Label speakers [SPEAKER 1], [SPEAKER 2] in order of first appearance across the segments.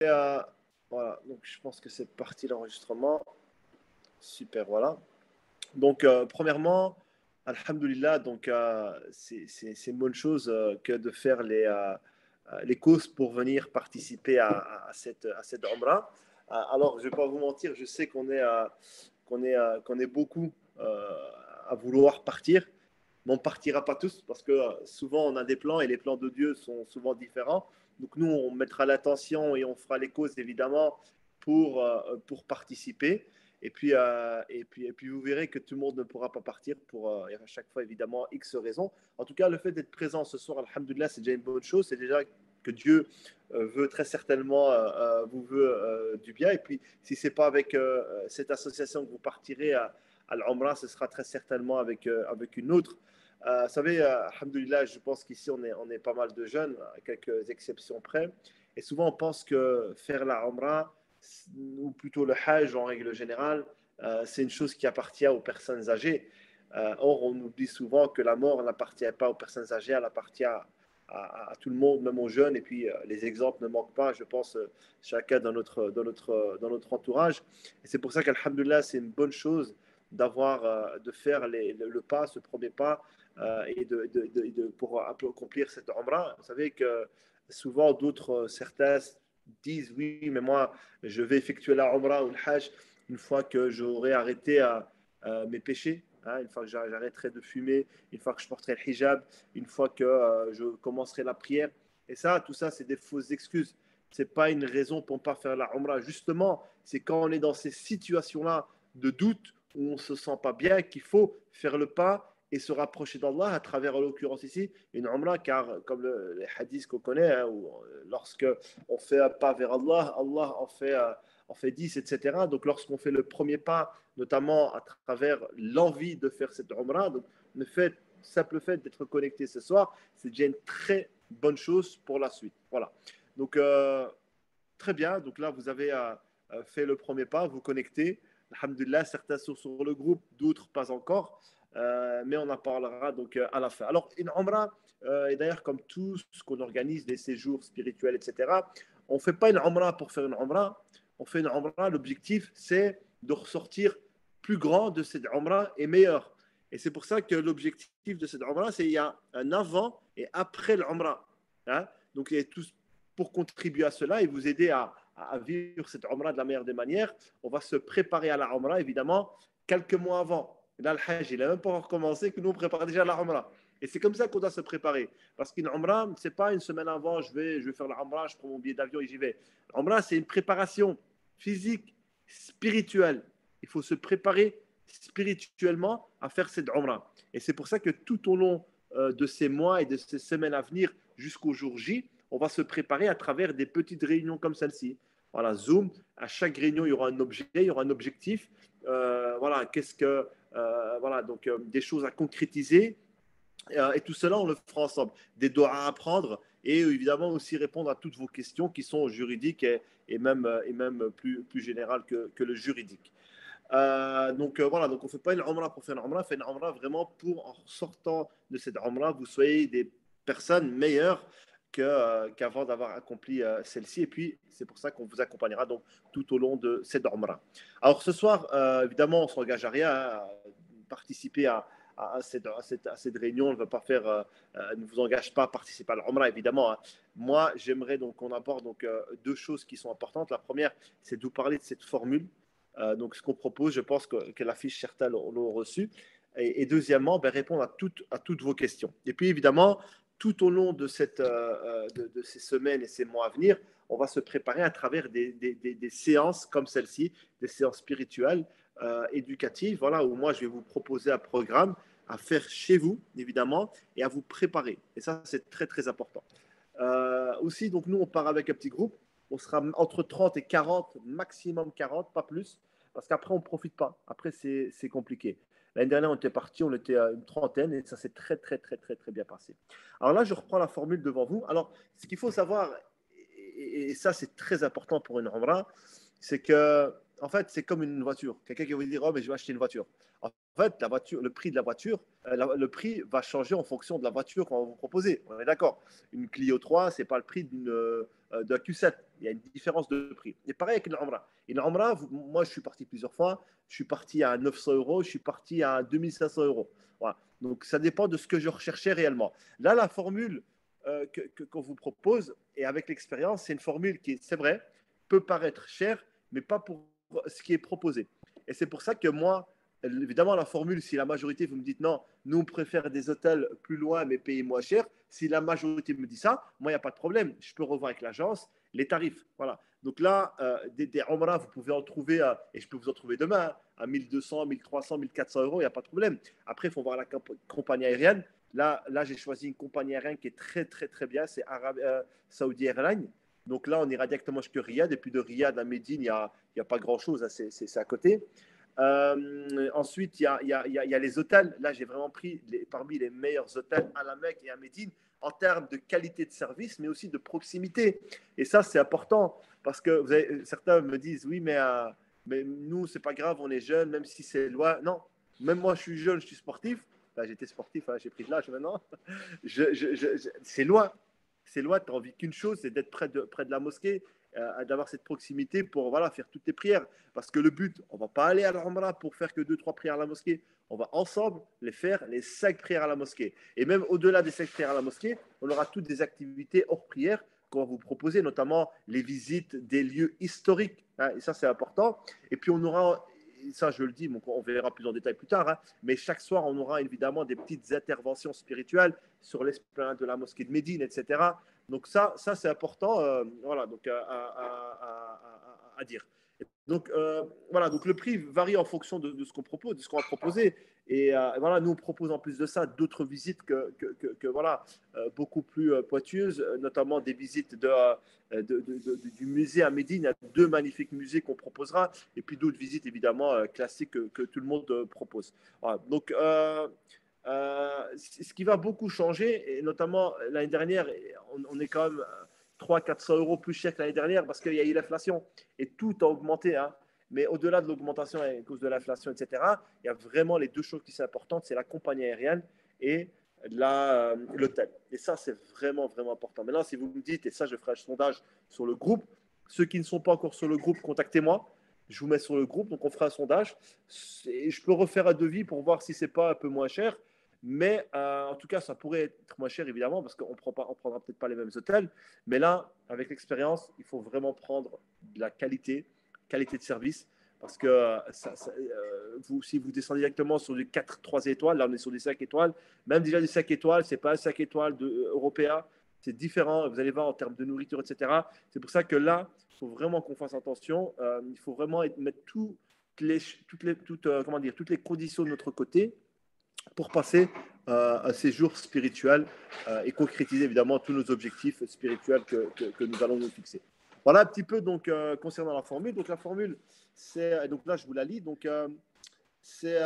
[SPEAKER 1] Euh, voilà, donc je pense que c'est parti l'enregistrement. Super, voilà. Donc, premièrement, Alhamdulillah, donc c'est une bonne chose que de faire les causes pour venir participer à cette Umrah. Alors, je ne vais pas vous mentir, je sais qu'on est beaucoup à vouloir partir, mais on ne partira pas tous parce que souvent on a des plans et les plans de Dieu sont souvent différents. Donc, nous, on mettra l'attention et on fera les causes évidemment pour participer. Et puis, vous verrez que tout le monde ne pourra pas partir pour à chaque fois, évidemment, X raisons. En tout cas, le fait d'être présent ce soir, alhamdoulilah, c'est déjà une bonne chose. C'est déjà que Dieu veut très certainement vous veut du bien. Et puis, si ce n'est pas avec cette association que vous partirez à l'Umrah, ce sera très certainement avec une autre. Vous savez, alhamdoulilah, je pense qu'ici, on est pas mal de jeunes, à quelques exceptions près. Et souvent, on pense que faire la Umrah, ou plutôt le Hajj en règle générale, c'est une chose qui appartient aux personnes âgées. Or, on oublie souvent que la mort n'appartient pas aux personnes âgées, elle appartient à tout le monde, même aux jeunes. Et puis, les exemples ne manquent pas, je pense, chacun dans notre entourage. Et c'est pour ça qu'Alhamdulillah, c'est une bonne chose de faire le pas, ce premier pas, et pour accomplir cette Umrah. Vous savez que souvent, certains disent oui, mais moi, je vais effectuer la Umrah ou le Hajj une fois que j'aurai arrêté mes péchés, hein, une fois que j'arrêterai de fumer, une fois que je porterai le hijab, une fois que je commencerai la prière. Et ça, tout ça, c'est des fausses excuses. Ce n'est pas une raison pour ne pas faire la Umrah. Justement, c'est quand on est dans ces situations-là de doute, où on ne se sent pas bien, qu'il faut faire le pas et se rapprocher d'Allah à travers, en l'occurrence ici, une Umrah, car comme les hadiths qu'on connaît, hein, où, lorsque on fait un pas vers Allah, Allah en fait 10, etc. Donc lorsqu'on fait le premier pas, notamment à travers l'envie de faire cette Umrah, donc le simple fait d'être connecté ce soir, c'est déjà une très bonne chose pour la suite. Voilà. Donc très bien, donc là vous avez fait le premier pas, vous connectez. Alhamdulillah, certains sont sur le groupe, d'autres pas encore. Mais on en parlera donc à la fin. Alors, une Umrah, et d'ailleurs, comme tout ce qu'on organise, des séjours spirituels, etc., on ne fait pas une Umrah pour faire une Umrah. On fait une Umrah, l'objectif, c'est de ressortir plus grand de cette Umrah et meilleur. Et c'est pour ça que l'objectif de cette Umrah, c'est qu'il y a un avant et après l'Umrah. Hein. Donc, et tout, pour contribuer à cela et vous aider à vivre cette Umrah de la meilleure des manières, on va se préparer à la Umrah, évidemment, quelques mois avant. Et là, le Hajj, il n'a même pas encore commencé, que nous, on prépare déjà la Umrah. Et c'est comme ça qu'on doit se préparer. Parce qu'une Umrah, ce n'est pas une semaine avant, je vais faire la Umrah, je prends mon billet d'avion et j'y vais. L'Umrah, c'est une préparation physique, spirituelle. Il faut se préparer spirituellement à faire cette Umrah. Et c'est pour ça que tout au long de ces mois et de ces semaines à venir jusqu'au jour J, on va se préparer à travers des petites réunions comme celle-ci. Voilà, Zoom, à chaque réunion, il y aura un objet, il y aura un objectif. Voilà, voilà, donc des choses à concrétiser. Et tout cela, on le fera ensemble. Des doigts à apprendre et évidemment aussi répondre à toutes vos questions qui sont juridiques et même plus générales que le juridique. Donc voilà, donc on ne fait pas une Umrah pour faire une Umrah, on fait une Umrah vraiment pour, en sortant de cette Umrah, vous soyez des personnes meilleures qu'avant d'avoir accompli celle-ci. Et puis, c'est pour ça qu'on vous accompagnera donc tout au long de cette Umrah. Alors ce soir, évidemment, on ne s'engage à rien, à participer à cette réunion. On ne va pas faire, ne vous engage pas à participer à l'Umrah, évidemment. Hein. Moi, j'aimerais donc qu'on aborde donc, deux choses qui sont importantes. La première, c'est de vous parler de cette formule. Donc, ce qu'on propose, je pense que la fiche, certains l'ont reçu. Et deuxièmement, ben, répondre à toutes vos questions. Et puis, évidemment, tout au long de ces semaines et ces mois à venir, on va se préparer à travers des séances comme celle-ci, des séances spirituelles, éducatives, voilà, où moi, je vais vous proposer un programme à faire chez vous, évidemment, et à vous préparer. Et ça, c'est très, très important. Aussi, donc, nous, on part avec un petit groupe. On sera entre 30 et 40, maximum 40, pas plus, parce qu'après, on ne profite pas. Après, c'est compliqué. L'année dernière, on était parti, on était à une trentaine, et ça s'est très, très, très, très, très bien passé. Alors là, je reprends la formule devant vous. Alors, ce qu'il faut savoir, et ça, c'est très important pour une Umrah, c'est que, en fait, c'est comme une voiture. Quelqu'un qui va vous dire, oh, mais je vais acheter une voiture. En fait, la voiture, le prix de la voiture, le prix va changer en fonction de la voiture qu'on va vous proposer. On est d'accord. Une Clio 3, c'est pas le prix de Q7. Il y a une différence de prix. Et pareil avec une Umrah. Une Umrah, moi, je suis parti plusieurs fois. Je suis parti à 900 euros, je suis parti à 2500 euros. Voilà. Donc, ça dépend de ce que je recherchais réellement. Là, la formule qu'on vous propose, et avec l'expérience, c'est une formule qui, c'est vrai, peut paraître chère, mais pas pour ce qui est proposé. Et c'est pour ça que moi, évidemment, la formule, si la majorité, vous me dites non, nous, on préfère des hôtels plus loin, mais payer moins cher. Si la majorité me dit ça, moi, il n'y a pas de problème. Je peux revoir avec l'agence les tarifs. Voilà. Donc là, des Umrah, vous pouvez en trouver, et je peux vous en trouver demain, à 1200, 1300, 1400 euros, il n'y a pas de problème. Après, il faut voir la compagnie aérienne. Là, j'ai choisi une compagnie aérienne qui est très, très, très bien. C'est Saudi Airlines. Donc là, on ira directement jusqu'à Riyad. Et puis de Riyad à Médine, il n'y a pas grand-chose. Hein, c'est à côté. Ensuite, il y a les hôtels. Là, j'ai vraiment pris parmi les meilleurs hôtels à la Mecque et à Médine en termes de qualité de service, mais aussi de proximité. Et ça, c'est important parce que certains me disent oui, mais nous, c'est pas grave, on est jeunes, même si c'est loin. Non, même moi, je suis jeune, je suis sportif. Enfin, j'étais sportif, hein, j'ai pris de l'âge maintenant. C'est loin. C'est loin, tu n'as envie qu'une chose, c'est d'être près de la mosquée, d'avoir cette proximité pour voilà, faire toutes tes prières. Parce que le but, on ne va pas aller à l'Umrah pour faire que 2-3 prières à la mosquée. On va ensemble les faire, les 5 prières à la mosquée. Et même au-delà des 5 prières à la mosquée, on aura toutes des activités hors prière qu'on va vous proposer, notamment les visites des lieux historiques. Hein, et ça, c'est important. Et puis, on aura, ça je le dis, on verra plus en détail plus tard, hein, mais chaque soir, on aura évidemment des petites interventions spirituelles sur l'esplanade de la mosquée de Médine, etc. Donc ça c'est important, voilà, donc à dire. Donc voilà, donc le prix varie en fonction de ce qu'on propose, de ce qu'on va proposer. Et voilà, nous on propose en plus de ça d'autres visites voilà, beaucoup plus pointueuses, notamment des visites du musée à Médine. Il y a 2 magnifiques musées qu'on proposera, et puis d'autres visites évidemment classiques que tout le monde propose. Voilà, donc ce qui va beaucoup changer, et notamment l'année dernière, on est quand même 300-400 euros plus cher que l'année dernière parce qu'il y a eu l'inflation et tout a augmenté. Hein. Mais au-delà de l'augmentation à cause de l'inflation, etc., il y a vraiment les 2 choses qui sont importantes, c'est la compagnie aérienne et l'hôtel. Et ça, c'est vraiment, vraiment important. Maintenant, si vous me dites, et ça, je ferai un sondage sur le groupe, ceux qui ne sont pas encore sur le groupe, contactez-moi. Je vous mets sur le groupe, donc on fera un sondage. Et je peux refaire un devis pour voir si c'est pas un peu moins cher. Mais en tout cas, ça pourrait être moins cher, évidemment, parce qu'on ne prendra peut-être pas les mêmes hôtels. Mais là, avec l'expérience, il faut vraiment prendre de la qualité de service. Parce que si vous descendez directement sur du 4-3 étoiles, là on est sur des 5 étoiles, même déjà des 5 étoiles, ce n'est pas un 5 étoiles européen, c'est différent, vous allez voir en termes de nourriture, etc. C'est pour ça que là, il faut vraiment qu'on fasse attention, il faut vraiment mettre toutes les conditions de notre côté pour passer un séjour spirituel et concrétiser évidemment tous nos objectifs spirituels que nous allons nous fixer. Voilà un petit peu donc concernant la formule. Donc la formule, c'est donc là je vous la lis. Donc c'est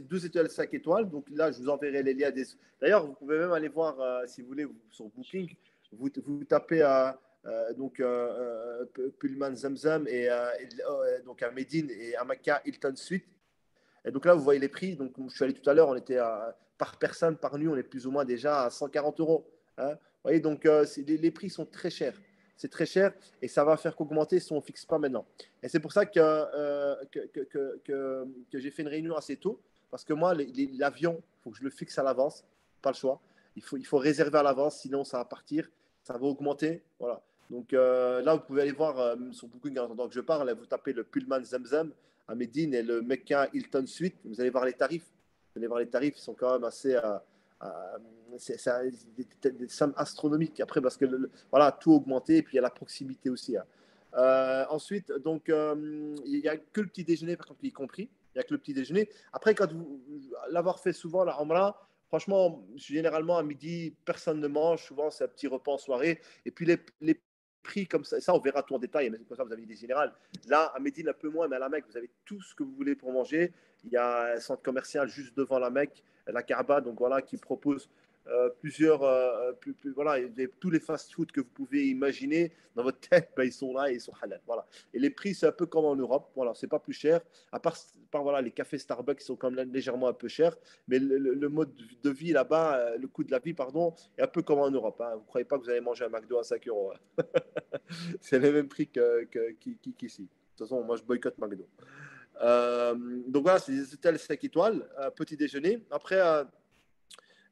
[SPEAKER 1] 2 étoiles, 5 étoiles. Donc là je vous enverrai les liens. D'ailleurs vous pouvez même aller voir si vous voulez sur Booking. Vous tapez Pullman Zamzam et donc à Médine et à Makkah Hilton Suite. Et donc là, vous voyez les prix. Donc, je suis allé tout à l'heure, on était par personne, par nuit, on est plus ou moins déjà à 140 euros. Hein. Vous voyez, donc les prix sont très chers. C'est très cher et ça va faire qu'augmenter si on ne fixe pas maintenant. Et c'est pour ça que j'ai fait une réunion assez tôt. Parce que moi, l'avion, il faut que je le fixe à l'avance. Pas le choix. Il faut réserver à l'avance, sinon ça va partir. Ça va augmenter. Voilà. Donc là, vous pouvez aller voir sur Booking en attendant que je parle. Vous tapez le Pullman Zamzam à Médine et le Mecca Hilton Suite. Vous allez voir les tarifs. Vous allez voir les tarifs, ils sont quand même assez. C'est des sommes astronomiques. Après, parce que voilà, tout augmenté et puis il y a la proximité aussi. Hein. Ensuite, donc, il n'y a que le petit déjeuner, par contre, qui est compris. Il n'y a que le petit déjeuner. Après, quand vous l'avoir fait souvent, la Umrah, franchement, généralement, à midi, personne ne mange. Souvent, c'est un petit repas en soirée. Et puis, les prix comme ça, on verra tout en détail, mais comme ça, vous avez une idée générale. Là, à Médine, un peu moins, mais à la Mecque, vous avez tout ce que vous voulez pour manger. Il y a un centre commercial juste devant la Mecque, la Kaaba, donc voilà, qui propose plusieurs, voilà, tous les fast-food que vous pouvez imaginer dans votre tête, ben, ils sont là et ils sont halal. Voilà. Et les prix, c'est un peu comme en Europe. Voilà, c'est pas plus cher. À part voilà, les cafés Starbucks qui sont quand même légèrement un peu chers. Mais le mode de vie là-bas, le coût de la vie, pardon, est un peu comme en Europe. Hein. Vous ne croyez pas que vous allez manger un McDo à 5 euros. Hein. C'est les mêmes prix qu'ici. De toute façon, moi, je boycotte McDo. Donc voilà, c'est des hôtels 5 étoiles, petit déjeuner. Après,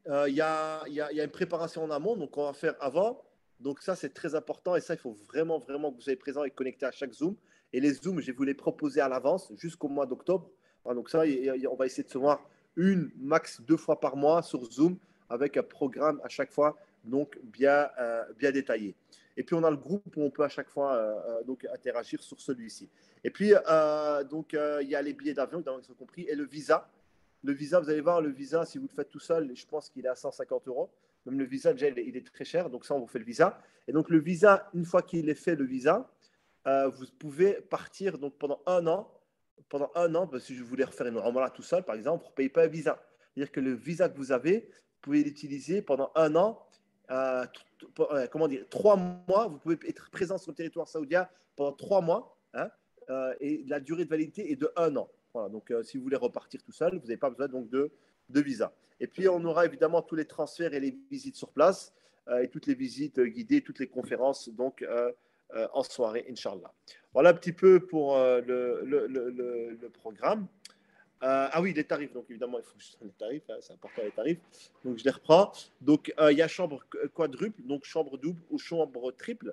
[SPEAKER 1] il y a une préparation en amont, donc on va faire avant. Donc ça, c'est très important et ça, il faut vraiment, vraiment que vous soyez présent et connecté à chaque Zoom. Et les Zooms, je vais vous les proposer à l'avance jusqu'au mois d'octobre. Voilà, donc ça, on va essayer de se voir une, max 2 fois par mois sur Zoom avec un programme à chaque fois, donc bien détaillé. Et puis, on a le groupe où on peut à chaque fois donc interagir sur celui-ci. Et puis, il y a les billets d'avion, évidemment, ils sont compris, et le visa. Le visa, vous allez voir, le visa, si vous le faites tout seul, je pense qu'il est à 150 euros. Même le visa, déjà, il est très cher. Donc, ça, on vous fait le visa. Et donc, le visa, une fois qu'il est fait, le visa, vous pouvez partir donc, pendant un an. Pendant un an, si je voulais refaire une remora tout seul, par exemple, vous ne payez pas un visa. C'est-à-dire que le visa que vous avez, vous pouvez l'utiliser pendant un an. Comment dire, 3 mois, vous pouvez être présent sur le territoire saoudien pendant 3 mois. Hein, et la durée de validité est de un an. Voilà, donc si vous voulez repartir tout seul, vous n'avez pas besoin donc de visa. Et puis on aura évidemment tous les transferts et les visites sur place et toutes les visites guidées, toutes les conférences donc en soirée, Inch'Allah. Voilà un petit peu pour le programme. Ah oui, les tarifs, donc évidemment, il faut que je donne les tarifs, hein, c'est important les tarifs. Donc je les reprends. Donc il y a chambre quadruple, donc chambre double ou chambre triple.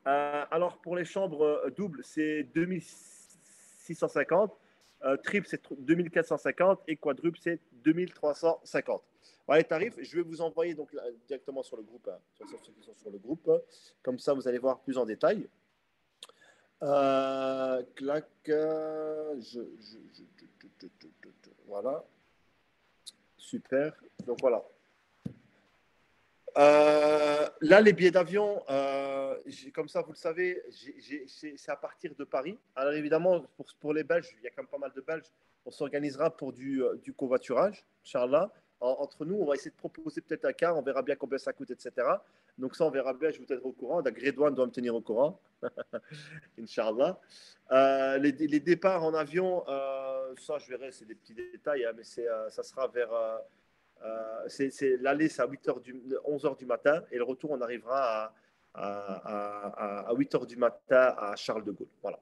[SPEAKER 1] Alors, pour les chambres doubles, c'est 2650. Triple, c'est 2450. Et quadruple, c'est 2350. Voilà les tarifs. Je vais vous envoyer donc directement sur le groupe, hein, sur ceux qui sont sur le groupe. Comme ça, vous allez voir plus en détail. Clac. Voilà. Super. Donc voilà. Là, les billets d'avion, comme ça, vous le savez, c'est à partir de Paris. Alors évidemment, pour les Belges, il y a quand même pas mal de Belges. On s'organisera pour du covoiturage, Inch'Allah. Entre nous, on va essayer de proposer peut-être un car, on verra bien combien ça coûte, etc. Donc ça, on verra bien, je vous tiendrai au courant. La Grédouane doit me tenir au courant, Inch'Allah. Les départs en avion, ça, je verrai, c'est des petits détails, hein, mais ça sera vers... l'aller, c'est à 11h du matin et le retour, on arrivera à 8h du matin à Charles de Gaulle. Voilà.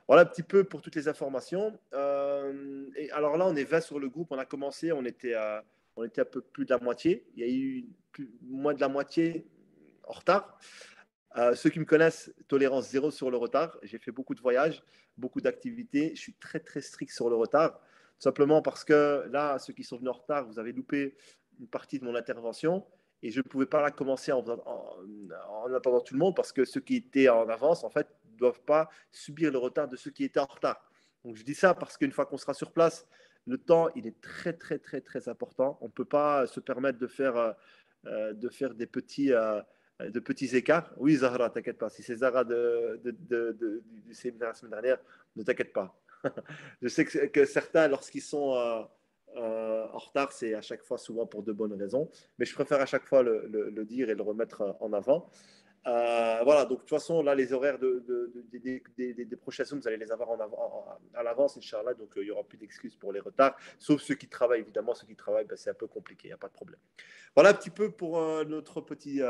[SPEAKER 1] Voilà un petit peu pour toutes les informations. Et alors là, on est 20 sur le groupe. On a commencé, on était un peu plus de la moitié. Il y a eu moins de la moitié en retard. Ceux qui me connaissent, tolérance zéro sur le retard. J'ai fait beaucoup de voyages, beaucoup d'activités. Je suis très, très strict sur le retard. Simplement parce que là, ceux qui sont venus en retard, vous avez loupé une partie de mon intervention et je ne pouvais pas la commencer en attendant tout le monde parce que ceux qui étaient en avance, en fait, ne doivent pas subir le retard de ceux qui étaient en retard. Donc je dis ça parce qu'une fois qu'on sera sur place, le temps, il est très, très, très, très important. On ne peut pas se permettre de faire de petits écarts. Oui, Zahra, t'inquiète pas. Si c'est Zahra du séminaire la semaine dernière, ne t'inquiète pas. Je sais que certains, lorsqu'ils sont en retard, c'est à chaque fois souvent pour de bonnes raisons, mais je préfère à chaque fois le dire et le remettre en avant. Voilà, donc de toute façon, là, les horaires des prochains Zooms, vous allez les avoir à l'avance, Inch'Allah, donc il n'y aura plus d'excuses pour les retards, sauf ceux qui travaillent, évidemment, ceux qui travaillent, ben, c'est un peu compliqué, il n'y a pas de problème. Voilà un petit peu pour notre petite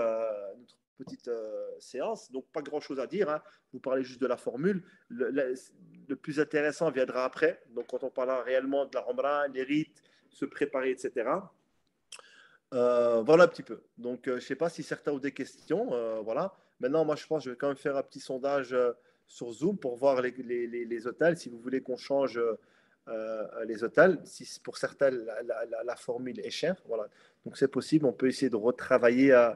[SPEAKER 1] séance, donc pas grand-chose à dire, hein. Vous parlez juste de la formule, le plus intéressant viendra après, donc quand on parlera réellement de la Ramadan, les rites, se préparer, etc. Voilà un petit peu. Donc, je ne sais pas si certains ont des questions. Voilà. Maintenant, moi, je pense que je vais quand même faire un petit sondage sur Zoom pour voir les hôtels. Si vous voulez qu'on change les hôtels, si pour certains, la formule est chère. Voilà. Donc, c'est possible. On peut essayer de retravailler un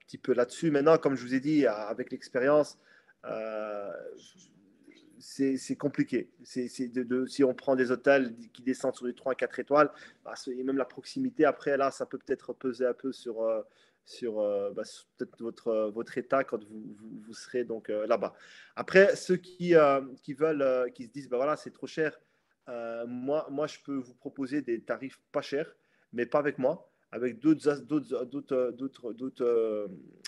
[SPEAKER 1] petit peu là-dessus. Maintenant, comme je vous ai dit, avec l'expérience, euh, c'est compliqué. Si on prend des hôtels qui descendent sur les 3 à 4 étoiles, bah, et même la proximité, après, là, ça peut peut-être peser un peu sur peut-être votre état quand vous serez donc là-bas. Après, ceux qui veulent, qui se disent, bah, voilà, c'est trop cher, moi, je peux vous proposer des tarifs pas chers, mais pas avec moi. avec d'autres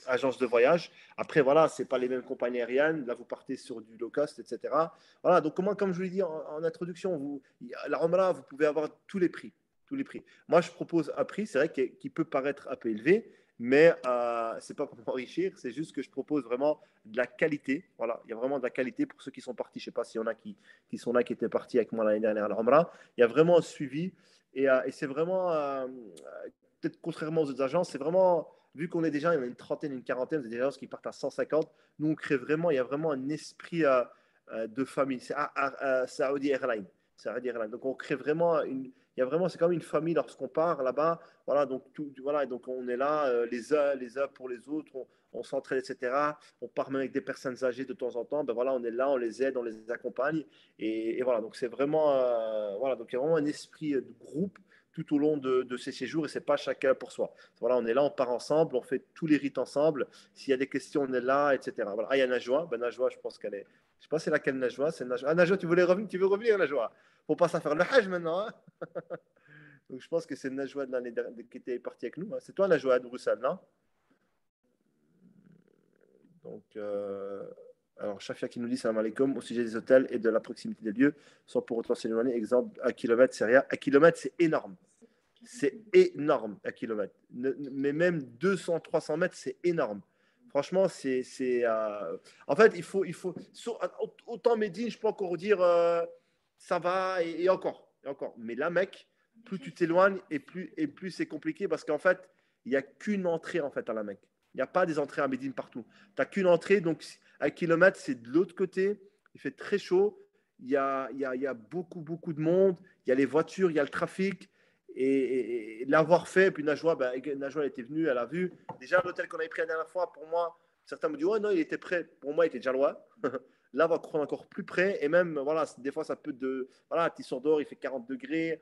[SPEAKER 1] agences de voyage. Après, voilà, ce n'est pas les mêmes compagnies aériennes. Là, vous partez sur du low cost, etc. Voilà, donc comme je vous l'ai dit en introduction, la Omra, vous pouvez avoir tous les prix. Tous les prix. Moi, je propose un prix, c'est vrai, qui peut paraître un peu élevé, mais ce n'est pas pour m'enrichir, c'est juste que je propose vraiment de la qualité. Voilà, il y a vraiment de la qualité pour ceux qui sont partis. Je ne sais pas s'il y en a qui sont là, qui étaient partis avec moi l'année dernière à la Omra. Il y a vraiment un suivi et c'est vraiment peut-être contrairement aux autres agences, c'est vraiment, vu qu'on est déjà, il y en a une trentaine, une quarantaine, des agences qui partent à 150, nous on crée vraiment, il y a vraiment un esprit de famille. C'est Saudi Airlines. Saudi Airlines. Donc on crée vraiment il y a vraiment, c'est comme une famille lorsqu'on part là-bas. Voilà, donc voilà, donc on est là les uns pour les autres, on s'entraide, etc. On part même avec des personnes âgées de temps en temps. Ben voilà, on est là, on les aide, on les accompagne. Et voilà, donc c'est vraiment, voilà, donc il y a vraiment un esprit de groupe tout au long de ces séjours et c'est pas chacun pour soi. Voilà, on est là, on part ensemble, on fait tous les rites ensemble. S'il y a des questions, on est là, etc. Voilà. Ah, il y a Najwa. Ben, Najwa, je pense qu'elle est. Je sais pas c'est laquelle Najwa. C'est Najwa. Ah, Najwa, tu veux revenir, Najwa? Faut pas ça faire le Hajj maintenant. Hein. Donc je pense que c'est Najwa de l'année dernière qui était partie avec nous. Hein. C'est toi, Najwa de Bruxelles, non? Donc, alors, Shafia qui nous dit salam alaikum au sujet des hôtels et de la proximité des lieux, sans pour autant s'éloigner. Exemple, 1 kilomètre, c'est rien. 1 kilomètre, c'est énorme. C'est énorme, 1 kilomètre. Mais même 200, 300 mètres, c'est énorme. Franchement, en fait, autant Médine, je peux encore dire ça va et encore, et encore. Mais là, mec, plus tu t'éloignes et plus c'est compliqué parce qu'en fait, il n'y a qu'une entrée en fait à la Mecque. Il n'y a pas des entrées à Médine partout. Tu n'as qu'une entrée, donc 1 kilomètre, c'est de l'autre côté. Il fait très chaud. Il y a beaucoup, beaucoup de monde. Il y a les voitures, il y a le trafic. Et l'avoir fait, puis Najwa, Najwa elle était venue, elle a vu. Déjà, l'hôtel qu'on avait pris la dernière fois, pour moi, certains me disent, ouais, non, il était prêt. Pour moi, il était déjà loin. Là, on va prendre encore plus près. Et même, voilà, des fois, ça peut voilà, tu sors dehors, il fait 40 degrés,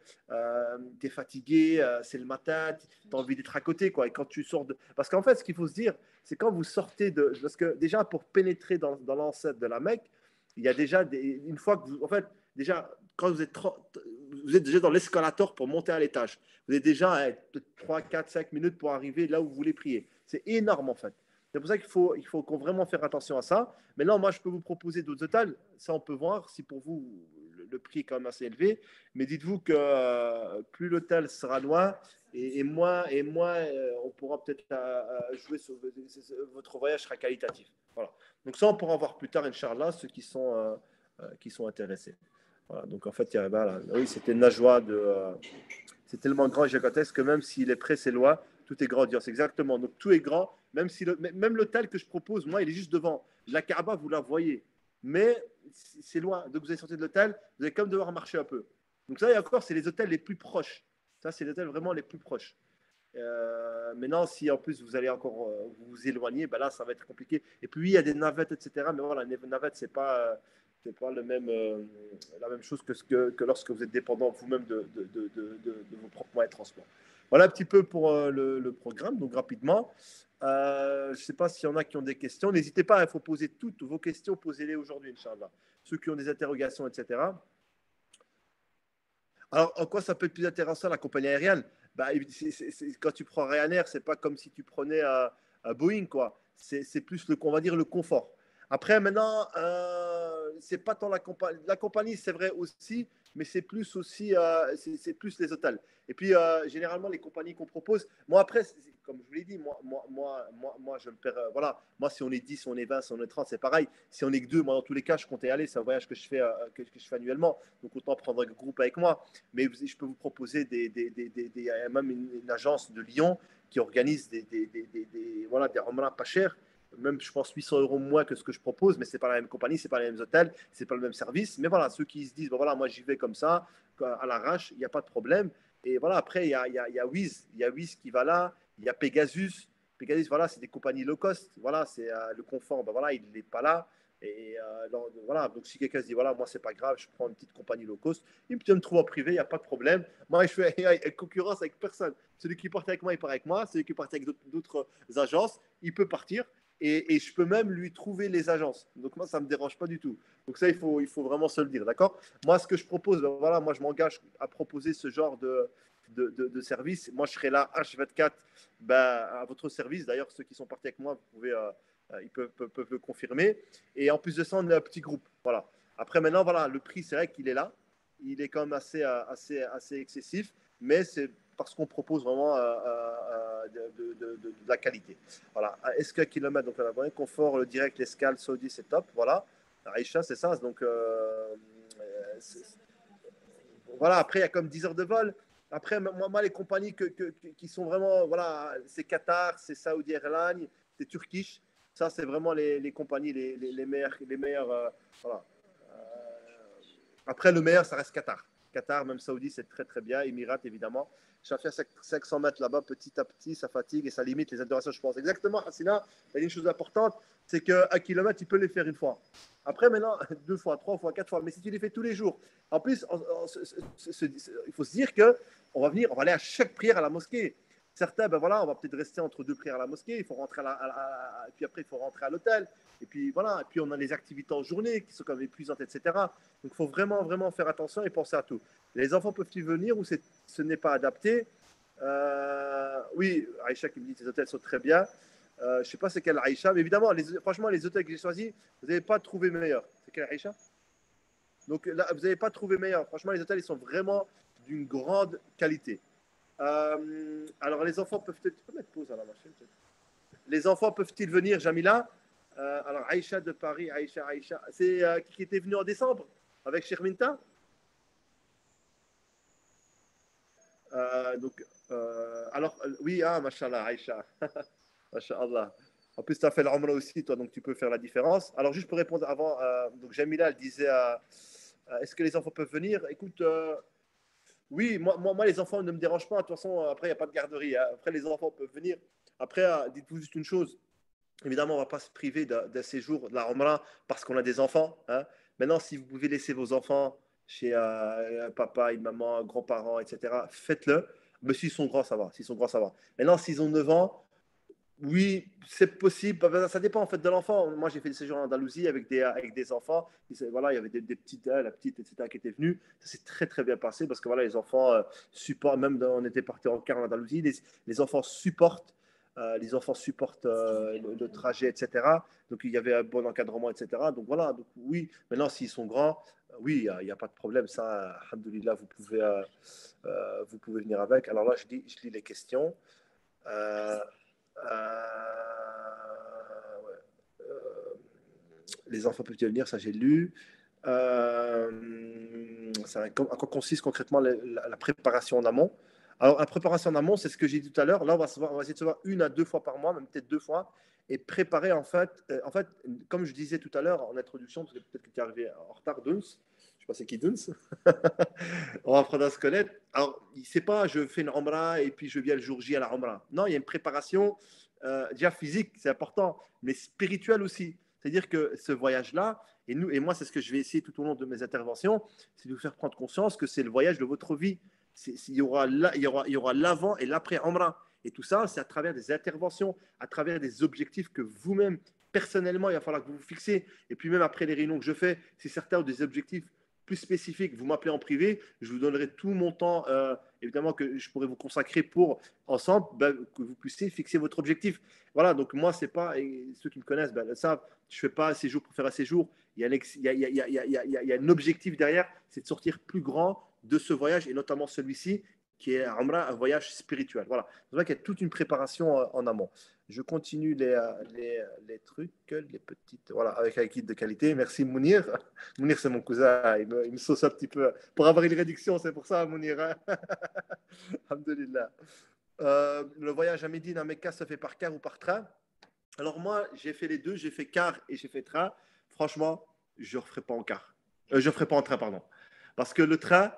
[SPEAKER 1] tu es fatigué, c'est le matin, tu as envie d'être à côté, quoi. Et quand tu sors de. Parce qu'en fait, ce qu'il faut se dire, c'est quand vous sortez de. Parce que déjà, pour pénétrer dans l'enceinte de la Mecque, il y a déjà une fois que vous. En fait, déjà, quand vous êtes déjà dans l'escalator pour monter à l'étage. Vous êtes déjà à 3, 4, 5 minutes pour arriver là où vous voulez prier. C'est énorme en fait. C'est pour ça qu'il faut vraiment faire attention à ça. Maintenant, moi, je peux vous proposer d'autres hôtels. Ça, on peut voir si pour vous, le prix est quand même assez élevé. Mais dites-vous que plus l'hôtel sera loin, et moins, on pourra peut-être jouer sur votre voyage sera qualitatif. Voilà. Donc ça, on pourra voir plus tard, Inch'Allah, ceux qui sont intéressés. Voilà, donc en fait, voilà, oui, c'était Najwa c'est tellement grand et gigantesque que même s'il est près, c'est loin, tout est grandiose. Exactement. Donc tout est grand, même l'hôtel que je propose, moi, il est juste devant. La Kaaba, vous la voyez. Mais c'est loin. Donc vous allez sortir de l'hôtel, vous allez comme devoir marcher un peu. Donc ça, et encore, c'est les hôtels les plus proches. Ça, c'est les hôtels vraiment les plus proches. Maintenant, si en plus vous allez encore vous éloigner, ben là, ça va être compliqué. Et puis, oui, il y a des navettes, etc. Mais voilà, les navettes, c'est pas la même chose que lorsque vous êtes dépendant vous-même de vos propres moyens de transport. Voilà un petit peu pour le programme, donc rapidement. Je ne sais pas s'il y en a qui ont des questions. N'hésitez pas, il faut poser toutes vos questions, posez-les aujourd'hui, Inch'Allah. Ceux qui ont des interrogations, etc. Alors, en quoi ça peut être plus intéressant la compagnie aérienne? Bah, quand tu prends Ryanair, c'est pas comme si tu prenais un Boeing, quoi. C'est plus on va dire le confort. Après, maintenant, c'est pas tant la compagnie, c'est vrai aussi, mais c'est plus aussi, c'est plus les hôtels. Et puis, généralement, les compagnies qu'on propose, moi après, comme je vous l'ai dit, moi, je me perds, voilà, moi, si on est 10, si on est 20, si on est 30, c'est pareil. Si on est que deux, moi, dans tous les cas, je comptais aller, c'est un voyage que je fais, que je fais annuellement, donc autant prendre un groupe avec moi. Mais je peux vous proposer même une agence de Lyon qui organise voilà, des remblais pas chers, même je pense 800 € moins que ce que je propose, mais c'est pas la même compagnie, c'est pas les mêmes hôtels, c'est pas le même service. Mais voilà, ceux qui se disent, bon, voilà, moi j'y vais comme ça, à l'arrache, il n'y a pas de problème. Et voilà, après, il y a Wizz, qui va là, il y a Pegasus. Pegasus, voilà, c'est des compagnies low cost. Voilà, c'est le confort, ben voilà, il n'est pas là. Et voilà, donc si quelqu'un se dit, voilà, moi c'est pas grave, je prends une petite compagnie low cost, il peut me trouver en privé, il n'y a pas de problème. Moi, je fais concurrence avec personne. Celui qui part avec moi, il part avec moi. Celui qui part avec d'autres agences, il peut partir. Et je peux même lui trouver les agences. Donc moi, ça ne me dérange pas du tout. Donc ça, il faut vraiment se le dire, d'accord? Moi, ce que je propose, voilà, moi, je m'engage à proposer ce genre de service. Moi, je serai là H24 ben, à votre service. D'ailleurs, ceux qui sont partis avec moi, vous pouvez, ils peuvent le confirmer. Et en plus de ça, on est un petit groupe. Voilà. Après, maintenant, voilà, le prix, c'est vrai qu'il est là. Il est quand même assez excessif, mais c'est parce qu'on propose vraiment de la qualité. Voilà. Est-ce qu'un kilomètre, donc on a confort, le direct, l'escale, Saudi, c'est top. Voilà. Aïcha, c'est ça. Donc, c'est, voilà, après, il y a comme 10 heures de vol. Après, moi les compagnies qui sont vraiment, voilà, c'est Qatar, c'est Saudi Airlines, c'est Turkish. Ça, c'est vraiment les compagnies les meilleures. Voilà. Après, le meilleur, ça reste Qatar. Qatar, même Saoudi, c'est très très bien. Émirats, évidemment. Ça fait 500 mètres là-bas, petit à petit, ça fatigue et ça limite les interventions, je pense. Exactement, Hassina, il y a une chose importante, c'est qu'un kilomètre, tu peux les faire une fois. Après, maintenant, 2 fois, 3 fois, 4 fois. Mais si tu les fais tous les jours, en plus, il faut se dire qu'on va venir, on va aller à chaque prière à la mosquée. Certains, ben voilà, on va peut-être rester entre 2 prières à la mosquée, il faut rentrer et puis après, il faut rentrer à l'hôtel. Et puis voilà, et puis on a les activités en journée qui sont quand même épuisantes, etc. Donc, il faut vraiment, vraiment faire attention et penser à tout. Les enfants peuvent-ils venir ou ce n'est pas adapté? Oui, Aïcha qui me dit que les hôtels sont très bien. Je ne sais pas c'est quel Aïcha, mais évidemment, franchement, les hôtels que j'ai choisis, vous n'avez pas trouvé meilleur. C'est quel Aïcha? Donc là, vous n'avez pas trouvé meilleur. Franchement, les hôtels, ils sont vraiment d'une grande qualité. Alors, les enfants peuvent-ils... Tu peux mettre pause à la machine, peut-être. Les enfants peuvent-ils venir, Jamila? Alors, Aïcha de Paris, Aïcha. C'est qui était venu en décembre avec Sherminta? Donc, alors, oui, mashallah, Aïcha. Mashallah. En plus, tu as fait l'Umrah aussi, toi, donc tu peux faire la différence. Alors, juste pour répondre avant, donc Jamila, elle disait est-ce que les enfants peuvent venir? Écoute, oui, moi, les enfants ne me dérangent pas. De toute façon, après, il n'y a pas de garderie, hein. Après, les enfants peuvent venir. Après, dites-vous juste une chose. Évidemment, on ne va pas se priver d'un séjour de la Umrah parce qu'on a des enfants, hein. Maintenant, si vous pouvez laisser vos enfants chez un papa, une maman, un grand-parent, etc., faites-le. Mais s'ils sont grands, ça va. S'ils sont grands, ça va. Maintenant, s'ils ont 9 ans, oui, c'est possible. Ça dépend en fait de l'enfant. Moi, j'ai fait des séjours en Andalousie avec des enfants. Voilà, il y avait des petites, la petite, etc., qui étaient venues. Ça s'est très, très bien passé parce que voilà, les enfants supportent, même on était parti en car en Andalousie, les enfants supportent. Le trajet, etc. Donc, il y avait un bon encadrement, etc. Donc, voilà. Donc, oui, maintenant, s'ils sont grands, oui, il n'y a pas de problème. Ça, alhamdoulilah, vous pouvez venir avec. Alors là, je lis les questions. Euh, ouais. Les enfants peuvent venir, ça j'ai lu. À quoi consiste concrètement la préparation en amont? Alors, la préparation en amont, c'est ce que j'ai dit tout à l'heure. Là, on va essayer de se voir 1 à 2 fois par mois, même peut-être 2 fois, et préparer en fait, comme je disais tout à l'heure en introduction, parce que peut-être que tu es arrivé en retard, Duns. Je sais pas c'est qui Duns. On va apprendre à se connaître. Alors, c'est pas je fais une Umrah et puis je viens le jour J à la Umrah. Non, il y a une préparation déjà physique, c'est important, mais spirituelle aussi. C'est-à-dire que ce voyage-là, et moi, c'est ce que je vais essayer tout au long de mes interventions, c'est de vous faire prendre conscience que c'est le voyage de votre vie. Il y aura l'avant et l'après Umrah. Et tout ça, c'est à travers des interventions, à travers des objectifs que vous-même, personnellement, il va falloir que vous vous fixez. Et puis même après les réunions que je fais, si certains ont des objectifs plus spécifique, vous m'appelez en privé, je vous donnerai tout mon temps, évidemment, que je pourrais vous consacrer pour, ensemble, que vous puissiez fixer votre objectif. Voilà, donc moi, c'est pas, et ceux qui me connaissent le savent, je ne fais pas un séjour pour faire un séjour. Il y a un objectif derrière, c'est de sortir plus grand de ce voyage, et notamment celui-ci, qui est un voyage spirituel. Voilà, c'est vrai qu'il y a toute une préparation en amont. Je continue les trucs, les petites, voilà, avec un guide de qualité. Merci Mounir. Mounir, c'est mon cousin, il me sauce un petit peu. Pour avoir une réduction, c'est pour ça, Mounir, hein. Alhamdulillah. Le voyage à Médine, à Mecca, ça fait par car ou par train? Alors moi, j'ai fait les deux, j'ai fait car et j'ai fait train. Franchement, je ne referai pas en car. Je ne ferai pas en train, pardon. Parce que le train,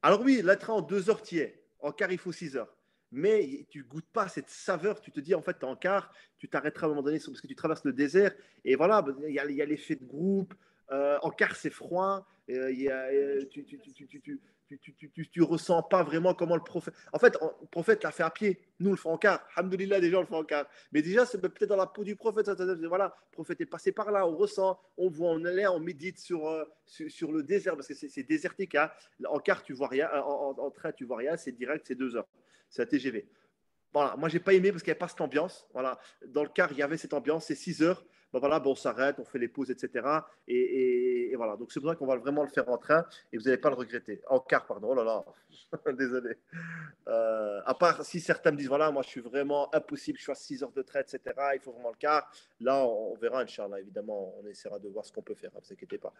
[SPEAKER 1] alors oui, le train en 2 heures, tu y es. En car, il faut 6 heures. Mais tu goûtes pas cette saveur. Tu te dis, en fait, tu es en car, tu t'arrêteras à un moment donné parce que tu traverses le désert. Et voilà, il y a l'effet de groupe. En car, c'est froid. Tu ressens pas vraiment comment le prophète. En fait, le prophète l'a fait à pied. Nous, on le fait en car. Alhamdoulilah, déjà, on le fait en car. Mais déjà, c'est peut-être dans la peau du prophète. Voilà, le prophète est passé par là. On ressent, on voit, on est là, on médite sur le désert parce que c'est désertique. Hein. En car, tu vois rien. En train, tu vois rien. C'est direct, c'est 2 heures. C'est un TGV. Voilà, moi, j'ai pas aimé parce qu'il n'y avait pas cette ambiance. Voilà. Dans le car, il y avait cette ambiance. C'est 6 heures. Ben voilà, ben on s'arrête, on fait les pauses, etc. Et voilà. Donc, c'est pour ça qu'on va vraiment le faire en train et vous n'allez pas le regretter. En car, pardon. Oh là là. Désolé. À part si certains me disent, voilà, moi, je suis vraiment impossible, je suis à 6 heures de train, etc. Il faut vraiment le car. Là, on verra, Inch'Allah. Évidemment, on essaiera de voir ce qu'on peut faire. Ne vous inquiétez pas.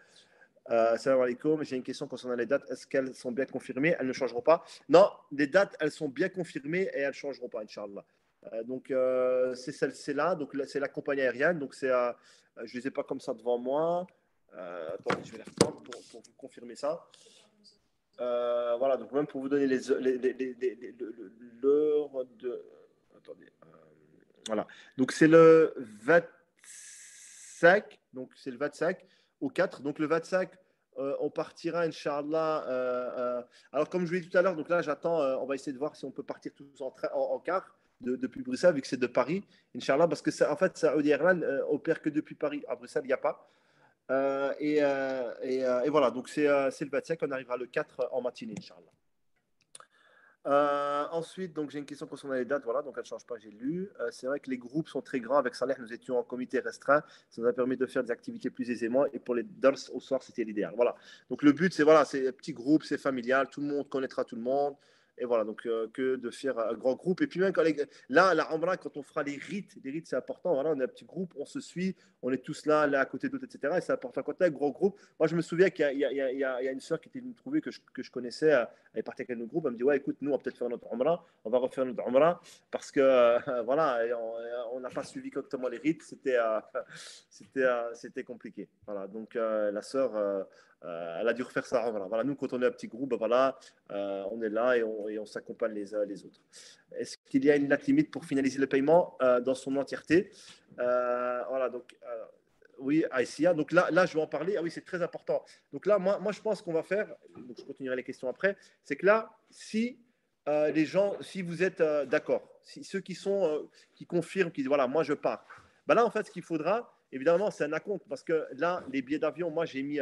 [SPEAKER 1] Salam alaikum, j'ai une question concernant les dates. Est-ce qu'elles sont bien confirmées? Elles ne changeront pas? Non, les dates, elles sont bien confirmées et elles ne changeront pas, Inch'Allah. Donc, c'est là, donc c'est la compagnie aérienne. Donc, je ne les ai pas comme ça devant moi. Attendez, je vais les reprendre pour vous confirmer ça. Voilà, donc même pour vous donner l'heure de. Attendez. Voilà. Donc, c'est le 25. Donc, c'est le 25 au 4. Donc, le 25, on partira, Inch'Allah. Alors, comme je vous l'ai dit tout à l'heure, donc là, j'attends. On va essayer de voir si on peut partir tous en car depuis Bruxelles, vu que c'est de Paris, Inch'Allah, parce que en fait, Saudi Airlines opère que depuis Paris. À Bruxelles, il n'y a pas. Et voilà, donc c'est le 25, on arrivera le 4 en matinée, Inch'Allah. Ensuite, donc j'ai une question concernant les dates. Voilà, donc elle ne change pas, j'ai lu. C'est vrai que les groupes sont très grands. Avec Saleh, nous étions en comité restreint. Ça nous a permis de faire des activités plus aisément. Et pour les dars au soir, c'était l'idéal. Voilà. Donc le but, c'est voilà, c'est un petit groupe, c'est familial. Tout le monde connaîtra tout le monde. Et voilà, donc que de faire un grand groupe. Et puis même là, la Rambla, quand on fera les rites, c'est important. Voilà, on est un petit groupe, on se suit, on est tous là, là à côté d'autres, etc. Et c'est important. Quand on est un gros groupe, moi je me souviens qu'il y a une sœur qui était venue me trouver que je connaissais. Elle est partie avec notre groupe, elle me dit ouais écoute nous on va peut-être faire notre Umrah, on va refaire notre Umrah parce que voilà on n'a pas suivi correctement les rites, c'était compliqué. Voilà donc la sœur elle a dû refaire ça. Voilà nous quand on est un petit groupe, ben, voilà on est là et on s'accompagne les uns les autres. Est-ce qu'il y a une date limite pour finaliser le paiement dans son entièreté? Voilà donc oui, ICA. Donc là, je vais en parler. Ah oui, c'est très important. Donc là, moi je pense qu'on va faire, donc je continuerai les questions après, c'est que là, si les gens, si vous êtes d'accord, si ceux qui confirment, qui disent, voilà, moi je pars, ben là, en fait, ce qu'il faudra, évidemment, c'est un acompte, parce que là, les billets d'avion, moi, j'ai mis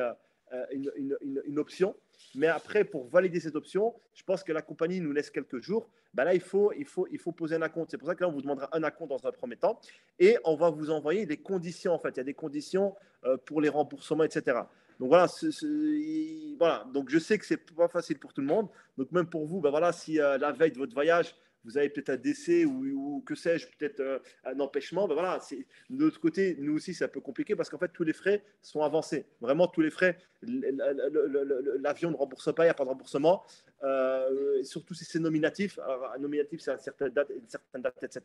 [SPEAKER 1] une option, mais après, pour valider cette option, je pense que la compagnie nous laisse quelques jours. Ben là, il faut poser un acompte. C'est pour ça que là, on vous demandera un acompte dans un premier temps et on va vous envoyer des conditions. En fait, il y a des conditions pour les remboursements, etc. Donc voilà, voilà. Donc je sais que c'est pas facile pour tout le monde. Donc même pour vous, ben voilà, si la veille de votre voyage, vous avez peut-être un décès ou que sais-je, peut-être un empêchement, ben voilà, de l'autre côté, nous aussi, c'est un peu compliqué parce qu'en fait, tous les frais sont avancés. Vraiment, tous les frais, l'avion ne rembourse pas, il n'y a pas de remboursement. Surtout si c'est nominatif. Alors, un nominatif, c'est une certaine date, etc.